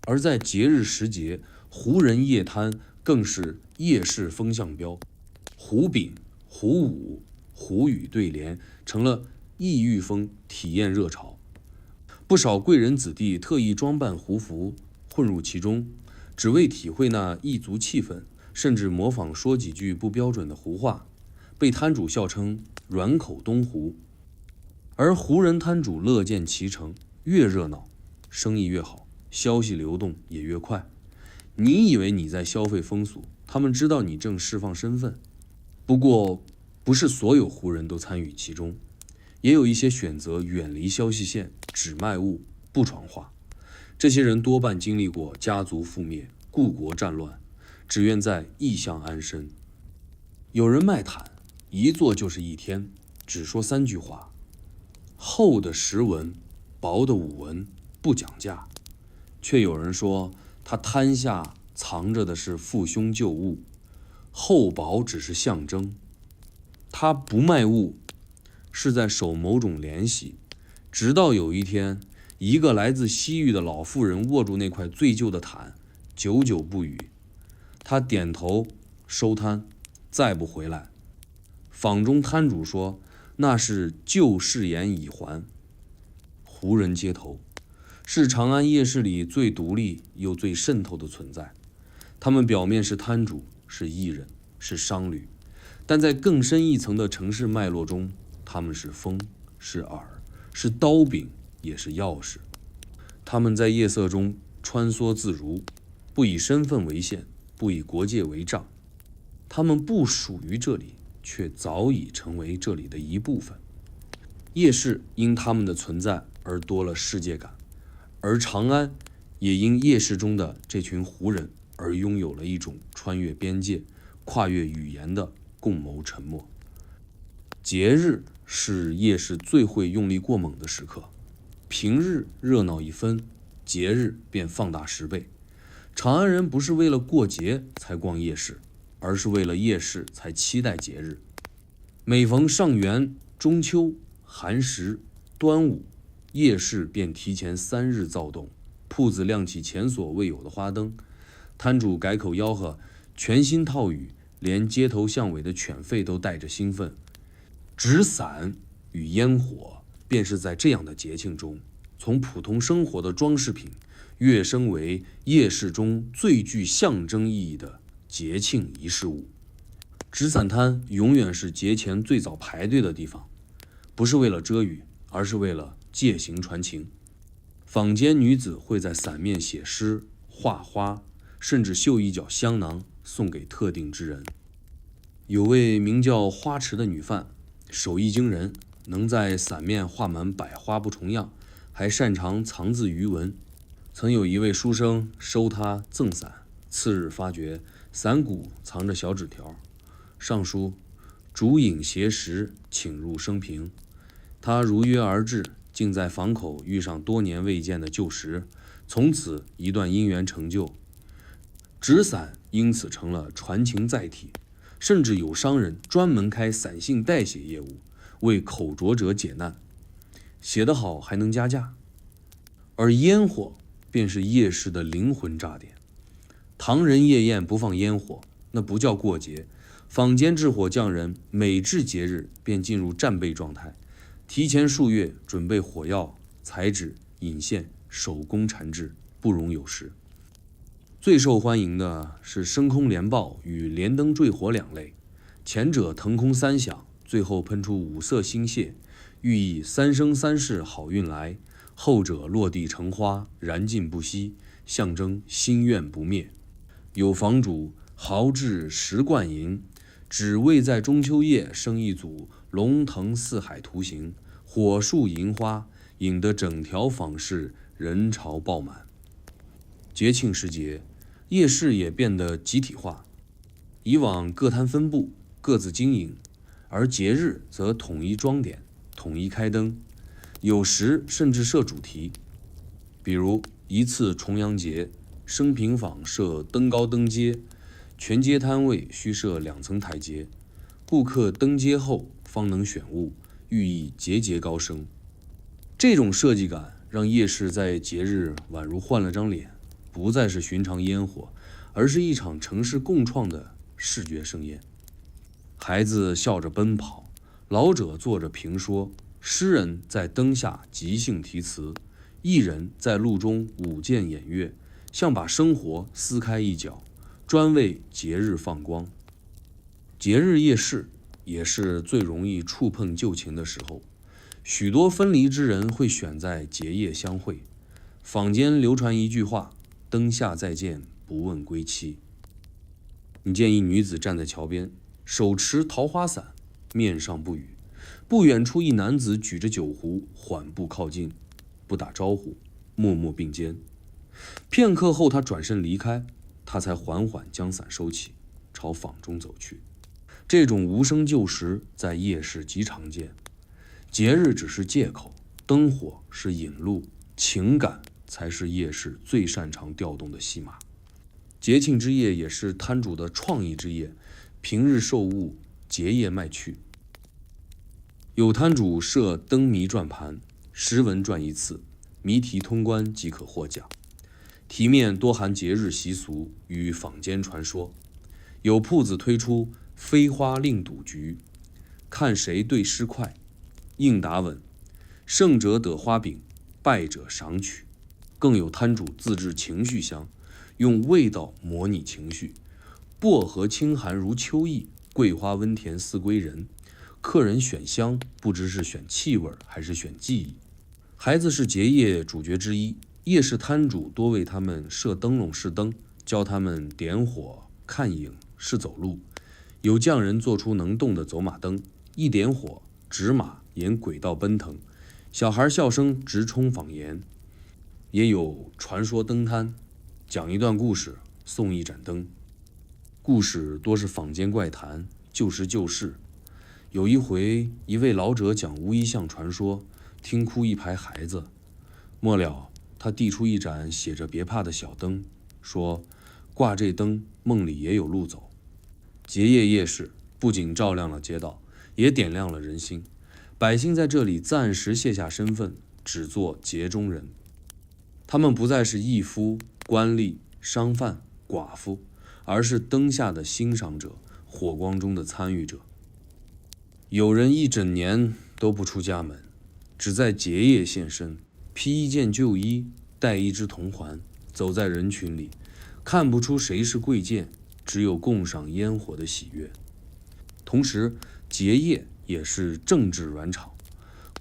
S1: 而在节日时节，胡人夜摊更是夜市风向标，胡饼、胡舞、胡语对联成了异域风体验热潮。不少贵人子弟特意装扮胡服混入其中，只为体会那异族气氛，甚至模仿说几句不标准的胡话，被摊主笑称软口东胡。而胡人摊主乐见其成，越热闹生意越好，消息流动也越快。你以为你在消费风俗，他们知道你正释放身份。不过不是所有胡人都参与其中，也有一些选择远离消息线，只卖物不传话。这些人多半经历过家族覆灭、故国战乱，只愿在异乡安身。有人卖毯，一坐就是1天，只说3句话，厚的10文，薄的5文，不讲价。却有人说他摊下藏着的是父兄旧物，厚薄只是象征。他不卖物，是在守某种联系。直到有一天，一个来自西域的老妇人握住那块最旧的毯，久久不语。他点头收摊，再不回来。坊中摊主说，那是旧誓言已还。胡人街头是长安夜市里最独立又最渗透的存在。他们表面是摊主，是艺人，是商旅，但在更深一层的城市脉络中，他们是风，是饵，是刀柄，也是钥匙。他们在夜色中穿梭自如，不以身份为限，不以国界为障。他们不属于这里，却早已成为这里的一部分。夜市因他们的存在而多了世界感，而长安也因夜市中的这群胡人而拥有了一种穿越边界、跨越语言的共谋沉默。节日是夜市最会用力过猛的时刻，平日热闹一分，节日便放大10倍。长安人不是为了过节才逛夜市，而是为了夜市才期待节日。每逢上元、中秋、寒食、端午，夜市便提前3日躁动，铺子亮起前所未有的花灯，摊主改口吆喝全新套语，连街头巷尾的犬吠都带着兴奋。纸伞与烟火便是在这样的节庆中，从普通生活的装饰品跃升为夜市中最具象征意义的节庆仪式物。纸伞摊永远是节前最早排队的地方，不是为了遮雨，而是为了借行传情。坊间女子会在伞面写诗、画花，甚至绣一角香囊送给特定之人。有位名叫花池的女贩，手艺惊人，能在伞面画满百花不重样，还擅长藏字余文。曾有一位书生收他赠伞，次日发觉伞骨藏着小纸条，上书竹影携时，请入生平。他如约而至，竟在坊口遇上多年未见的旧识，从此一段姻缘成就。纸伞因此成了传情载体，甚至有商人专门开伞信代写业务，为口拙者解难，写得好还能加价。而烟火便是夜市的灵魂炸点。唐人夜宴不放烟火，那不叫过节。坊间制火匠人每至节日便进入战备状态，提前数月准备火药、材质、引线，手工缠制，不容有失。最受欢迎的是升空连爆与连灯坠火2类，前者腾空3响，最后喷出5色星屑，寓意3生3世好运来；后者落地成花，燃尽不息，象征心愿不灭。有房主豪掷10贯银，只为在中秋夜生一组龙腾四海图形，火树银花，引得整条坊市人潮爆满。节庆时节，夜市也变得集体化，以往各摊分布，各自经营，而节日则统一装点，统一开灯，有时甚至设主题。比如一次重阳节，升平坊设登高登阶，全街摊位需设2层台阶，顾客登阶后方能选物，寓意节节高升。这种设计感让夜市在节日宛如换了张脸，不再是寻常烟火，而是一场城市共创的视觉盛宴。孩子笑着奔跑，老者坐着评说，诗人在灯下即兴题词，艺人在路中舞剑演乐，像把生活撕开一角，专为节日放光。节日夜市也是最容易触碰旧情的时候，许多分离之人会选在节夜相会。坊间流传一句话：灯下再见，不问归期。你见一女子站在桥边，手持桃花伞，面上不语。不远处一男子举着酒壶，缓步靠近，不打招呼，默默并肩。片刻后，他转身离开，他才缓缓将伞收起，朝坊中走去。这种无声旧识在夜市极常见。节日只是借口，灯火是引路，情感才是夜市最擅长调动的戏码。节庆之夜也是摊主的创意之夜，平日售物，节夜卖去。有摊主设灯谜转盘，10文转一次，谜题通关即可获奖。题面多含节日习俗与坊间传说。有铺子推出飞花令赌局，看谁对诗快，应答稳，胜者得花饼，败者赏取。更有摊主自制情绪箱，用味道模拟情绪。薄荷清寒如秋意，桂花温甜似归人。客人选香，不知是选气味还是选记忆。孩子是结业主角之一，夜市摊主多为他们设灯笼试灯，教他们点火、看影、试走路。有匠人做出能动的走马灯，一点火，纸马沿轨道奔腾。小孩笑声直冲坊檐。也有传说灯摊，讲一段故事，送一盏灯。故事多是坊间怪谈，旧时旧事。有一回，一位老者讲乌衣巷传说，听哭一排孩子。末了，他递出一盏写着别怕的小灯，说挂这灯，梦里也有路走。结业夜市不仅照亮了街道，也点亮了人心。百姓在这里暂时卸下身份，只做节中人。他们不再是义夫、官吏、商贩、寡妇，而是灯下的欣赏者，火光中的参与者。有人一整年都不出家门，只在节夜现身，披一件旧衣，戴一只铜环，走在人群里，看不出谁是贵贱，只有共赏烟火的喜悦。同时，节夜也是政治软场，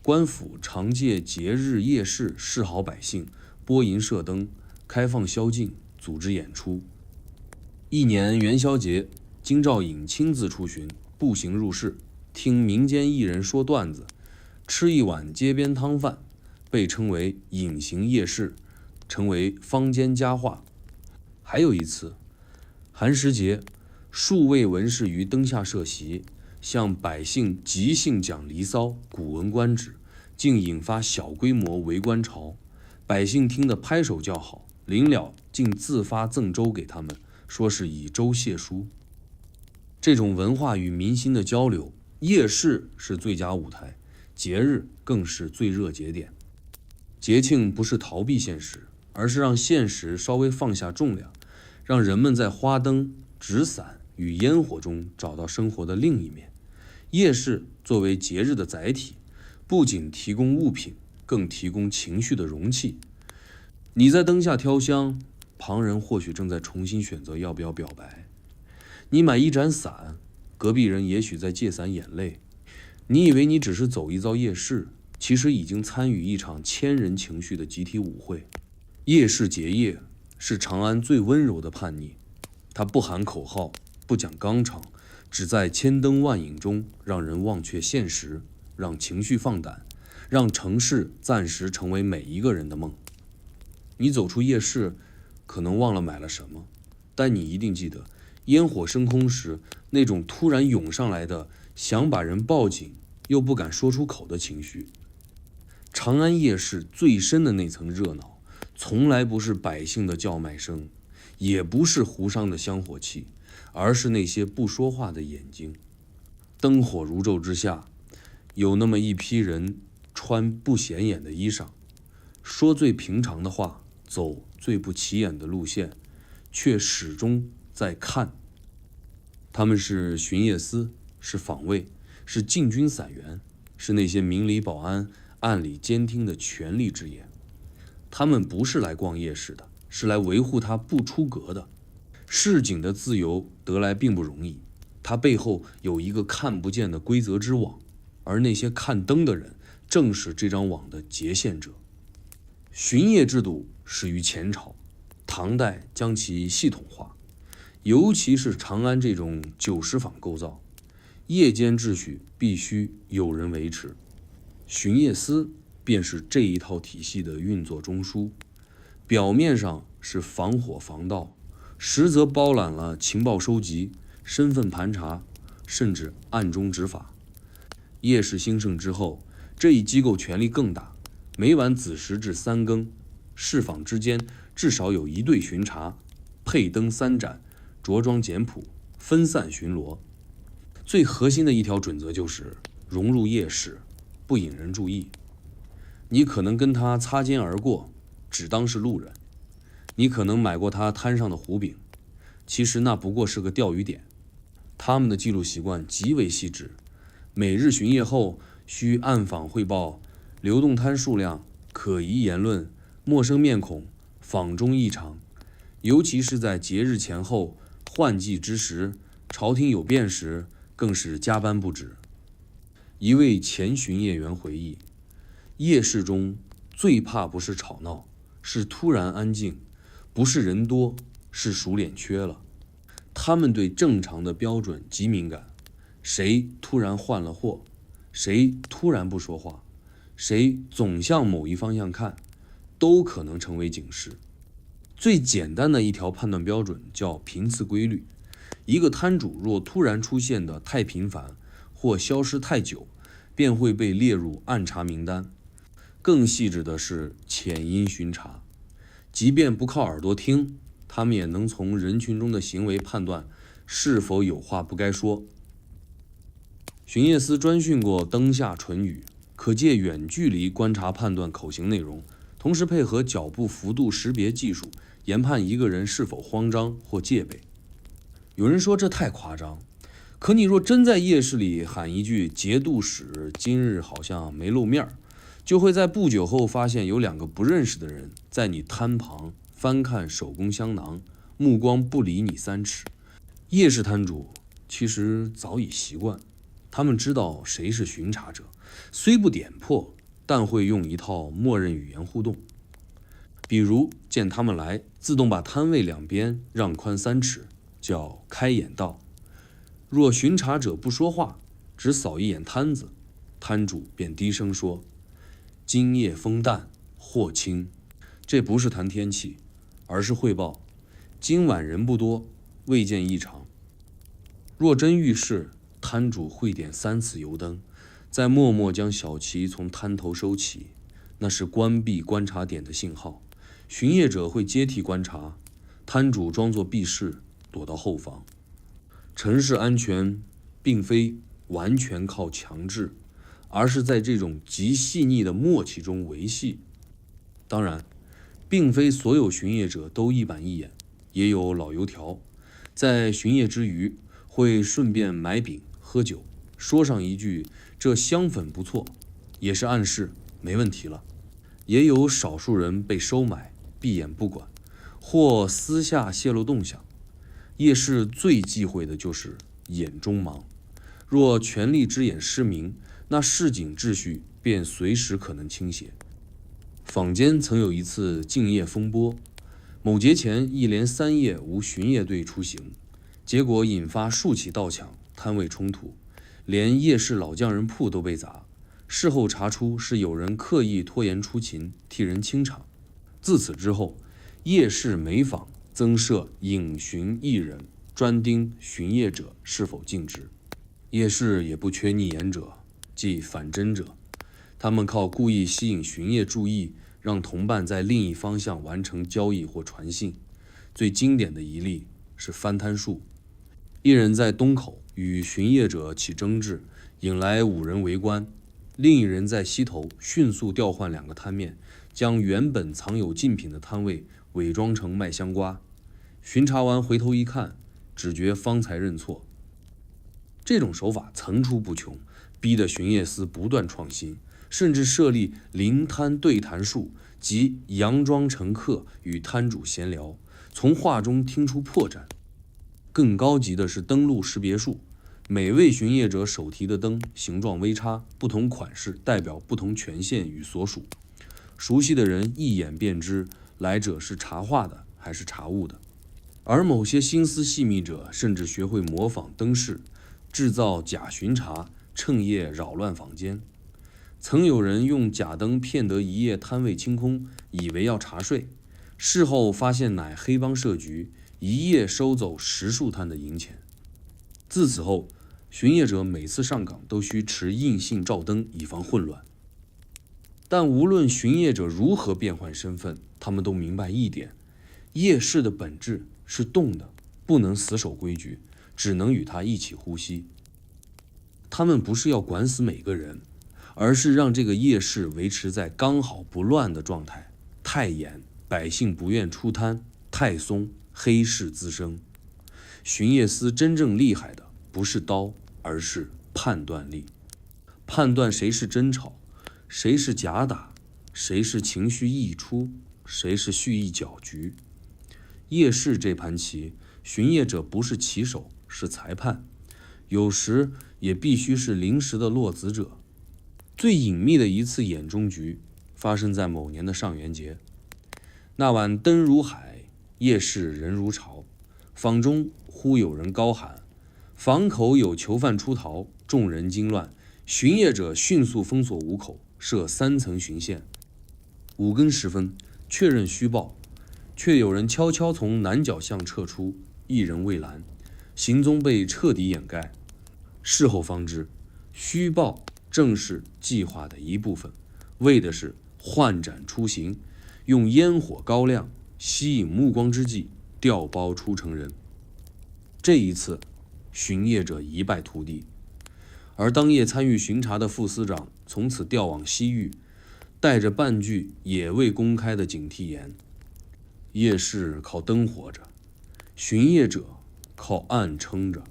S1: 官府常借节日夜市示好百姓，拨银射灯，开放宵禁，组织演出。一年元宵节，京兆尹亲自出巡，步行入市，听民间艺人说段子，吃一碗街边汤饭，被称为隐形夜市，成为坊间佳话。还有一次，寒食节，数位文士于灯下设席，向百姓即兴讲《离骚》《古文观止》，竟引发小规模围观潮。百姓听得拍手叫好，临了竟自发赠粥给他们，说是以粥谢书。这种文化与民心的交流，夜市是最佳舞台，节日更是最热节点。节庆不是逃避现实，而是让现实稍微放下重量，让人们在花灯、纸伞与烟火中找到生活的另一面。夜市作为节日的载体，不仅提供物品，更提供情绪的容器。你在灯下挑香，旁人或许正在重新选择要不要表白。你买一盏伞，隔壁人也许在借伞眼泪。你以为你只是走一遭夜市，其实已经参与一场千人情绪的集体舞会。夜市节夜是长安最温柔的叛逆，它不喊口号，不讲纲常，只在千灯万影中让人忘却现实，让情绪放胆，让城市暂时成为每一个人的梦。你走出夜市，可能忘了买了什么，但你一定记得烟火升空时那种突然涌上来的想把人抱紧又不敢说出口的情绪。长安夜市最深的那层热闹，从来不是百姓的叫卖声，也不是湖上的香火气，而是那些不说话的眼睛。灯火如昼之下，有那么一批人穿不显眼的衣裳，说最平常的话，走最不起眼的路线，却始终在看。他们是巡夜司，是访卫，是禁军散员，是那些明里保安、暗里监听的权力之眼。他们不是来逛夜市的，是来维护它不出格的。市井的自由得来并不容易，它背后有一个看不见的规则之网，而那些看灯的人正是这张网的截线者。巡夜制度始于前朝，唐代将其系统化，尤其是长安这种旧石坊构造，夜间秩序必须有人维持。巡夜司便是这一套体系的运作中枢，表面上是防火防盗，实则包揽了情报收集、身份盘查，甚至暗中执法。夜市兴盛之后，这一机构权力更大，每晚子时至3更，市坊之间至少有1队巡查，配灯3盏，着装简朴，分散巡逻。最核心的一条准则就是融入夜市，不引人注意。你可能跟他擦肩而过，只当是路人。你可能买过他摊上的糊饼，其实那不过是个钓鱼点。他们的记录习惯极为细致，每日巡夜后需暗访汇报流动摊数量、可疑言论、陌生面孔、坊中异常。尤其是在节日前后、换季之时、朝廷有变时，更是加班不止。一位前巡夜员回忆，夜市中最怕不是吵闹，是突然安静，不是人多，是熟脸缺了。他们对正常的标准极敏感，谁突然换了货，谁突然不说话，谁总向某一方向看，都可能成为警示。最简单的一条判断标准叫频次规律，一个摊主若突然出现的太频繁或消失太久，便会被列入暗查名单。更细致的是潜因巡查，即便不靠耳朵听，他们也能从人群中的行为判断是否有话不该说。巡夜司专训过灯下唇语，可借远距离观察判断口型内容，同时配合脚步幅度识别技术，研判一个人是否慌张或戒备。有人说这太夸张，可你若真在夜市里喊一句节度使今日好像没露面，就会在不久后发现有2个不认识的人在你摊旁翻看手工香囊，目光不离你3尺。夜市摊主其实早已习惯，他们知道谁是巡查者，虽不点破，但会用一套默认语言互动。比如见他们来，自动把摊位两边让宽3尺，叫开眼道。若巡查者不说话，只扫一眼摊子，摊主便低声说：今夜风淡货轻。这不是谈天气，而是汇报今晚人不多，未见异常。若真遇事，摊主会点3次油灯，再默默将小旗从摊头收起，那是关闭观察点的信号。巡夜者会接替观察，摊主装作避事，躲到后方。城市安全并非完全靠强制，而是在这种极细腻的默契中维系。当然，并非所有巡夜者都一板一眼，也有老油条，在巡夜之余会顺便买饼喝酒，说上一句这香粉不错，也是暗示没问题了。也有少数人被收买，闭眼不管，或私下泄露动向。夜市最忌讳的就是眼中盲，若权力之眼失明，那市井秩序便随时可能倾斜。坊间曾有一次禁夜风波，某节前一连3夜无巡夜队出行，结果引发数起盗抢、摊位冲突，连夜市老匠人铺都被砸。事后查出是有人刻意拖延出勤，替人清场。自此之后，夜市每坊增设影巡艺人，专盯巡夜者是否尽职。夜市也不缺逆言者，即反侦者。他们靠故意吸引巡夜注意，让同伴在另一方向完成交易或传信。最经典的一例是翻摊术，一人在东口与巡夜者起争执，引来5人围观，另一人在西头迅速调换2个摊面，将原本藏有竞品的摊位伪装成卖香瓜。巡查完回头一看，只觉方才认错。这种手法层出不穷，逼得巡夜司不断创新，甚至设立临摊对谈术，即佯装乘客与摊主闲聊，从话中听出破绽。更高级的是灯路识别术，每位巡夜者手提的灯形状微差，不同款式代表不同权限与所属。熟悉的人一眼便知来者是查话的还是查物的。而某些心思细密者甚至学会模仿灯饰，制造假巡查，趁夜扰乱坊间。曾有人用假灯骗得一夜摊位清空，以为要查税，事后发现乃黑帮设局，一夜收走10数摊的银钱。自此后，巡夜者每次上岗都需持硬性照灯，以防混乱。但无论巡夜者如何变换身份，他们都明白一点：夜市的本质是动的，不能死守规矩，只能与它一起呼吸。他们不是要管死每个人，而是让这个夜市维持在刚好不乱的状态。太严，百姓不愿出摊；太松，黑市滋生。巡夜司真正厉害的不是刀，而是判断力。判断谁是真吵，谁是假打，谁是情绪溢出，谁是蓄意搅局。夜市这盘棋，巡夜者不是棋手，是裁判，有时也必须是临时的落子者。最隐秘的一次眼中局发生在某年的上元节。那晚灯如海，夜市人如潮，坊中忽有人高喊：坊口有囚犯出逃，众人惊乱。巡夜者迅速封锁五口，设3层巡线。5更时分，确认虚报，却有人悄悄从南角巷撤出，一人未拦，行踪被彻底掩盖。事后方知，虚报正是计划的一部分，为的是换斩出行，用烟火高亮吸引目光之际，调包出城人。这一次，巡夜者一败涂地。而当夜参与巡查的副司长从此调往西域，带着半句也未公开的警惕言：夜市靠灯活着，巡夜者靠暗撑着。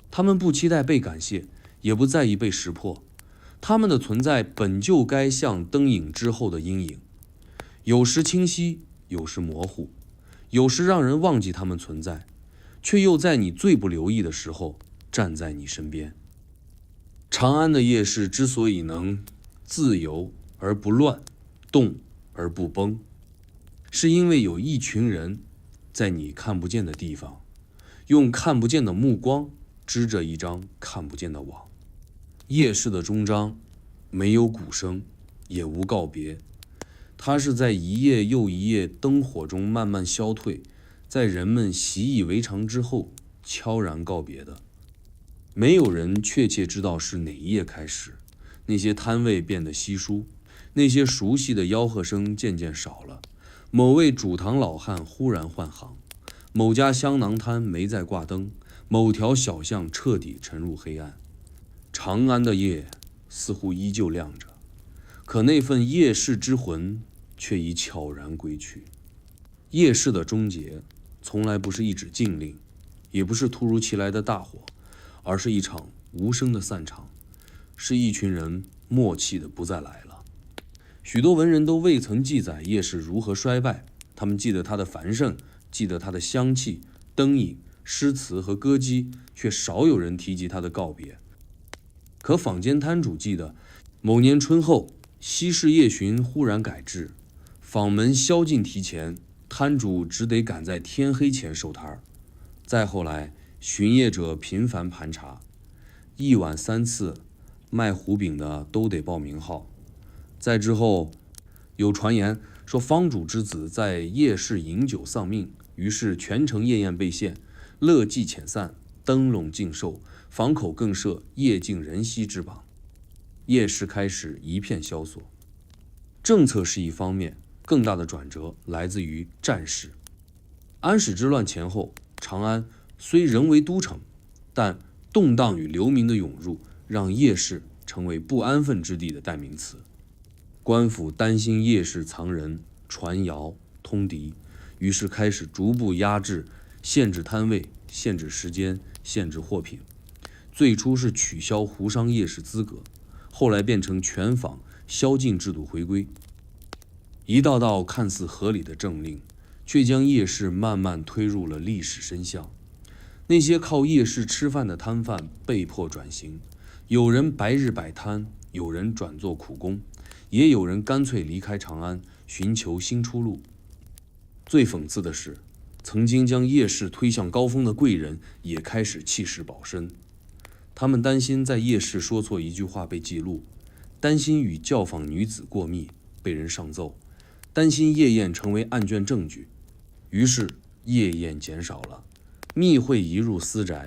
S1: 他们不期待被感谢，也不在意被识破，他们的存在本就该像灯影之后的阴影，有时清晰，有时模糊，有时让人忘记他们存在，却又在你最不留意的时候站在你身边。长安的夜市之所以能自由而不乱，动而不崩，是因为有一群人在你看不见的地方，用看不见的目光织着一张看不见的网。夜市的终章没有鼓声，也无告别，它是在一夜又一夜灯火中慢慢消退，在人们习以为常之后悄然告别的。没有人确切知道是哪一夜开始，那些摊位变得稀疏，那些熟悉的吆喝声渐渐少了。某位主堂老汉忽然换行，某家香囊摊没再挂灯，某条小巷彻底沉入黑暗。长安的夜似乎依旧亮着，可那份夜市之魂却已悄然归去。夜市的终结从来不是一纸禁令，也不是突如其来的大火，而是一场无声的散场，是一群人默契的不再来了。许多文人都未曾记载夜市如何衰败，他们记得它的繁盛，记得它的香气、灯影、诗词和歌姬，却少有人提及它的告别。可坊间摊主记得，某年春后，西市夜巡忽然改制，坊门宵禁提前，摊主只得赶在天黑前收摊。再后来，巡夜者频繁盘查，一晚3次，卖糊饼的都得报名号。再之后，有传言说坊主之子在夜市饮酒丧命，于是全城夜宴被限，乐伎遣散，灯笼禁售，坊口更设夜禁人息之榜。夜市开始一片萧索。政策是一方面，更大的转折来自于战事。安史之乱前后，长安虽仍为都城，但动荡与流民的涌入让夜市成为不安分之地的代名词。官府担心夜市藏人、传谣、通敌，于是开始逐步压制、限制摊位、限制时间、限制货品。最初是取消胡商夜市资格，后来变成全坊宵禁制度回归。一道道看似合理的政令，却将夜市慢慢推入了历史深巷。那些靠夜市吃饭的摊贩被迫转型，有人白日摆摊，有人转做苦工，也有人干脆离开长安，寻求新出路。最讽刺的是，曾经将夜市推向高峰的贵人也开始弃市保身。他们担心在夜市说错一句话被记录，担心与教坊女子过密被人上奏，担心夜宴成为案卷证据，于是夜宴减少了，密会移入私宅，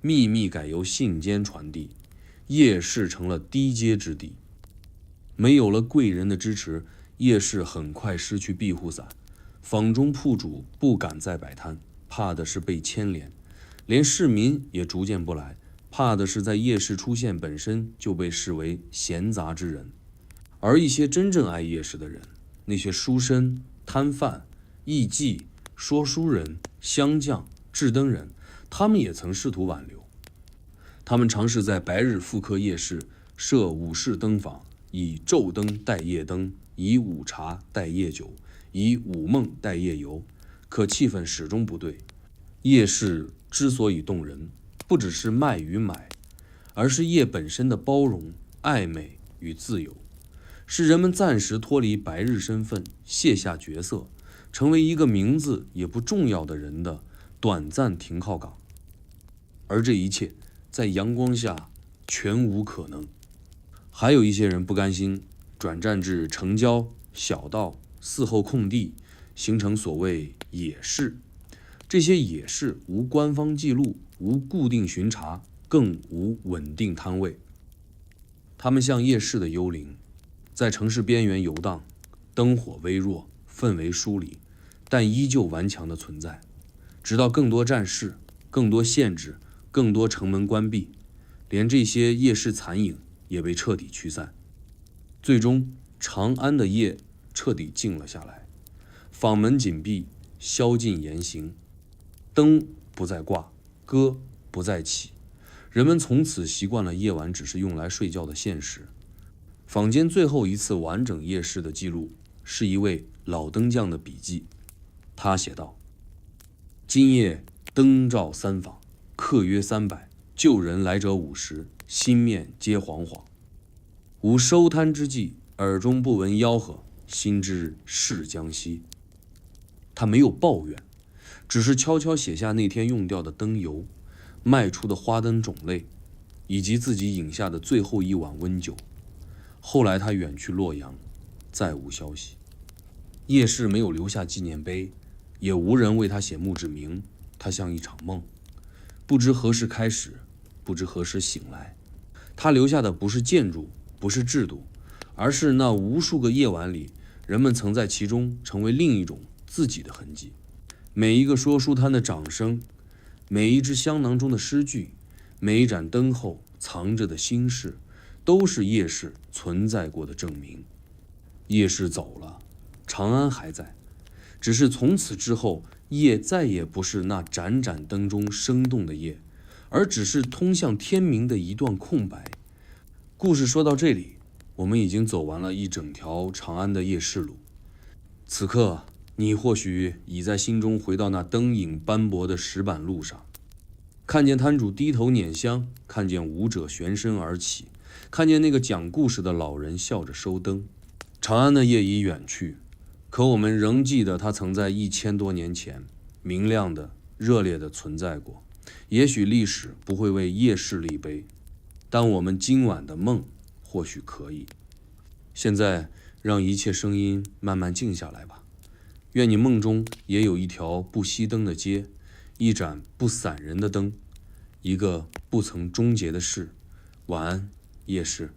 S1: 秘密改由信笺传递，夜市成了低阶之地。没有了贵人的支持，夜市很快失去庇护伞，坊中铺主不敢再摆摊，怕的是被牵连，连市民也逐渐不来，怕的是在夜市出现本身就被视为闲杂之人。而一些真正爱夜市的人，那些书生、摊贩、艺妓、说书人、香匠、制灯人，他们也曾试图挽留。他们尝试在白日复刻夜市，设午市灯坊，以昼灯代夜灯，以午茶代夜酒，以午梦代夜游，可气氛始终不对。夜市之所以动人，不只是卖与买，而是夜本身的包容、暧昧与自由，是人们暂时脱离白日身份，卸下角色，成为一个名字也不重要的人的短暂停靠港。而这一切在阳光下全无可能。还有一些人不甘心，转战至城郊、小道、寺后空地，形成所谓野市。这些野市无官方记录，无固定巡查，更无稳定摊位。他们像夜市的幽灵，在城市边缘游荡，灯火微弱，氛围疏离，但依旧顽强的存在。直到更多战事、更多限制、更多城门关闭，连这些夜市残影也被彻底驱散。最终，长安的夜彻底静了下来，坊门紧闭，宵禁严行，灯不再挂，歌不再起，人们从此习惯了夜晚只是用来睡觉的现实。坊间最后一次完整夜市的记录，是一位老灯匠的笔记。他写道：今夜灯照三坊，客约300，旧人来者50，新面皆惶惶。吾收摊之际，耳中不闻吆喝，心知事将息。他没有抱怨，只是悄悄写下那天用掉的灯油，卖出的花灯种类，以及自己饮下的最后一碗温酒。后来他远去洛阳，再无消息。夜市没有留下纪念碑，也无人为他写墓志铭。他像一场梦，不知何时开始，不知何时醒来。他留下的不是建筑，不是制度，而是那无数个夜晚里，人们曾在其中成为另一种自己的痕迹。每一个说书摊的掌声，每一只香囊中的诗句，每一盏灯后藏着的心事，都是夜市存在过的证明。夜市走了，长安还在，只是从此之后，夜再也不是那盏盏灯中生动的夜，而只是通向天明的一段空白。故事说到这里，我们已经走完了一整条长安的夜市路。此刻，你或许已在心中回到那灯影斑驳的石板路上，看见摊主低头捻香，看见舞者旋身而起，看见那个讲故事的老人笑着收灯。长安的夜已远去，可我们仍记得它曾在1000多年前明亮的、热烈的存在过。也许历史不会为夜市立碑，但我们今晚的梦或许可以。现在，让一切声音慢慢静下来吧。愿你梦中也有一条不熄灯的街，一盏不散人的灯，一个不曾终结的事。晚安，夜市。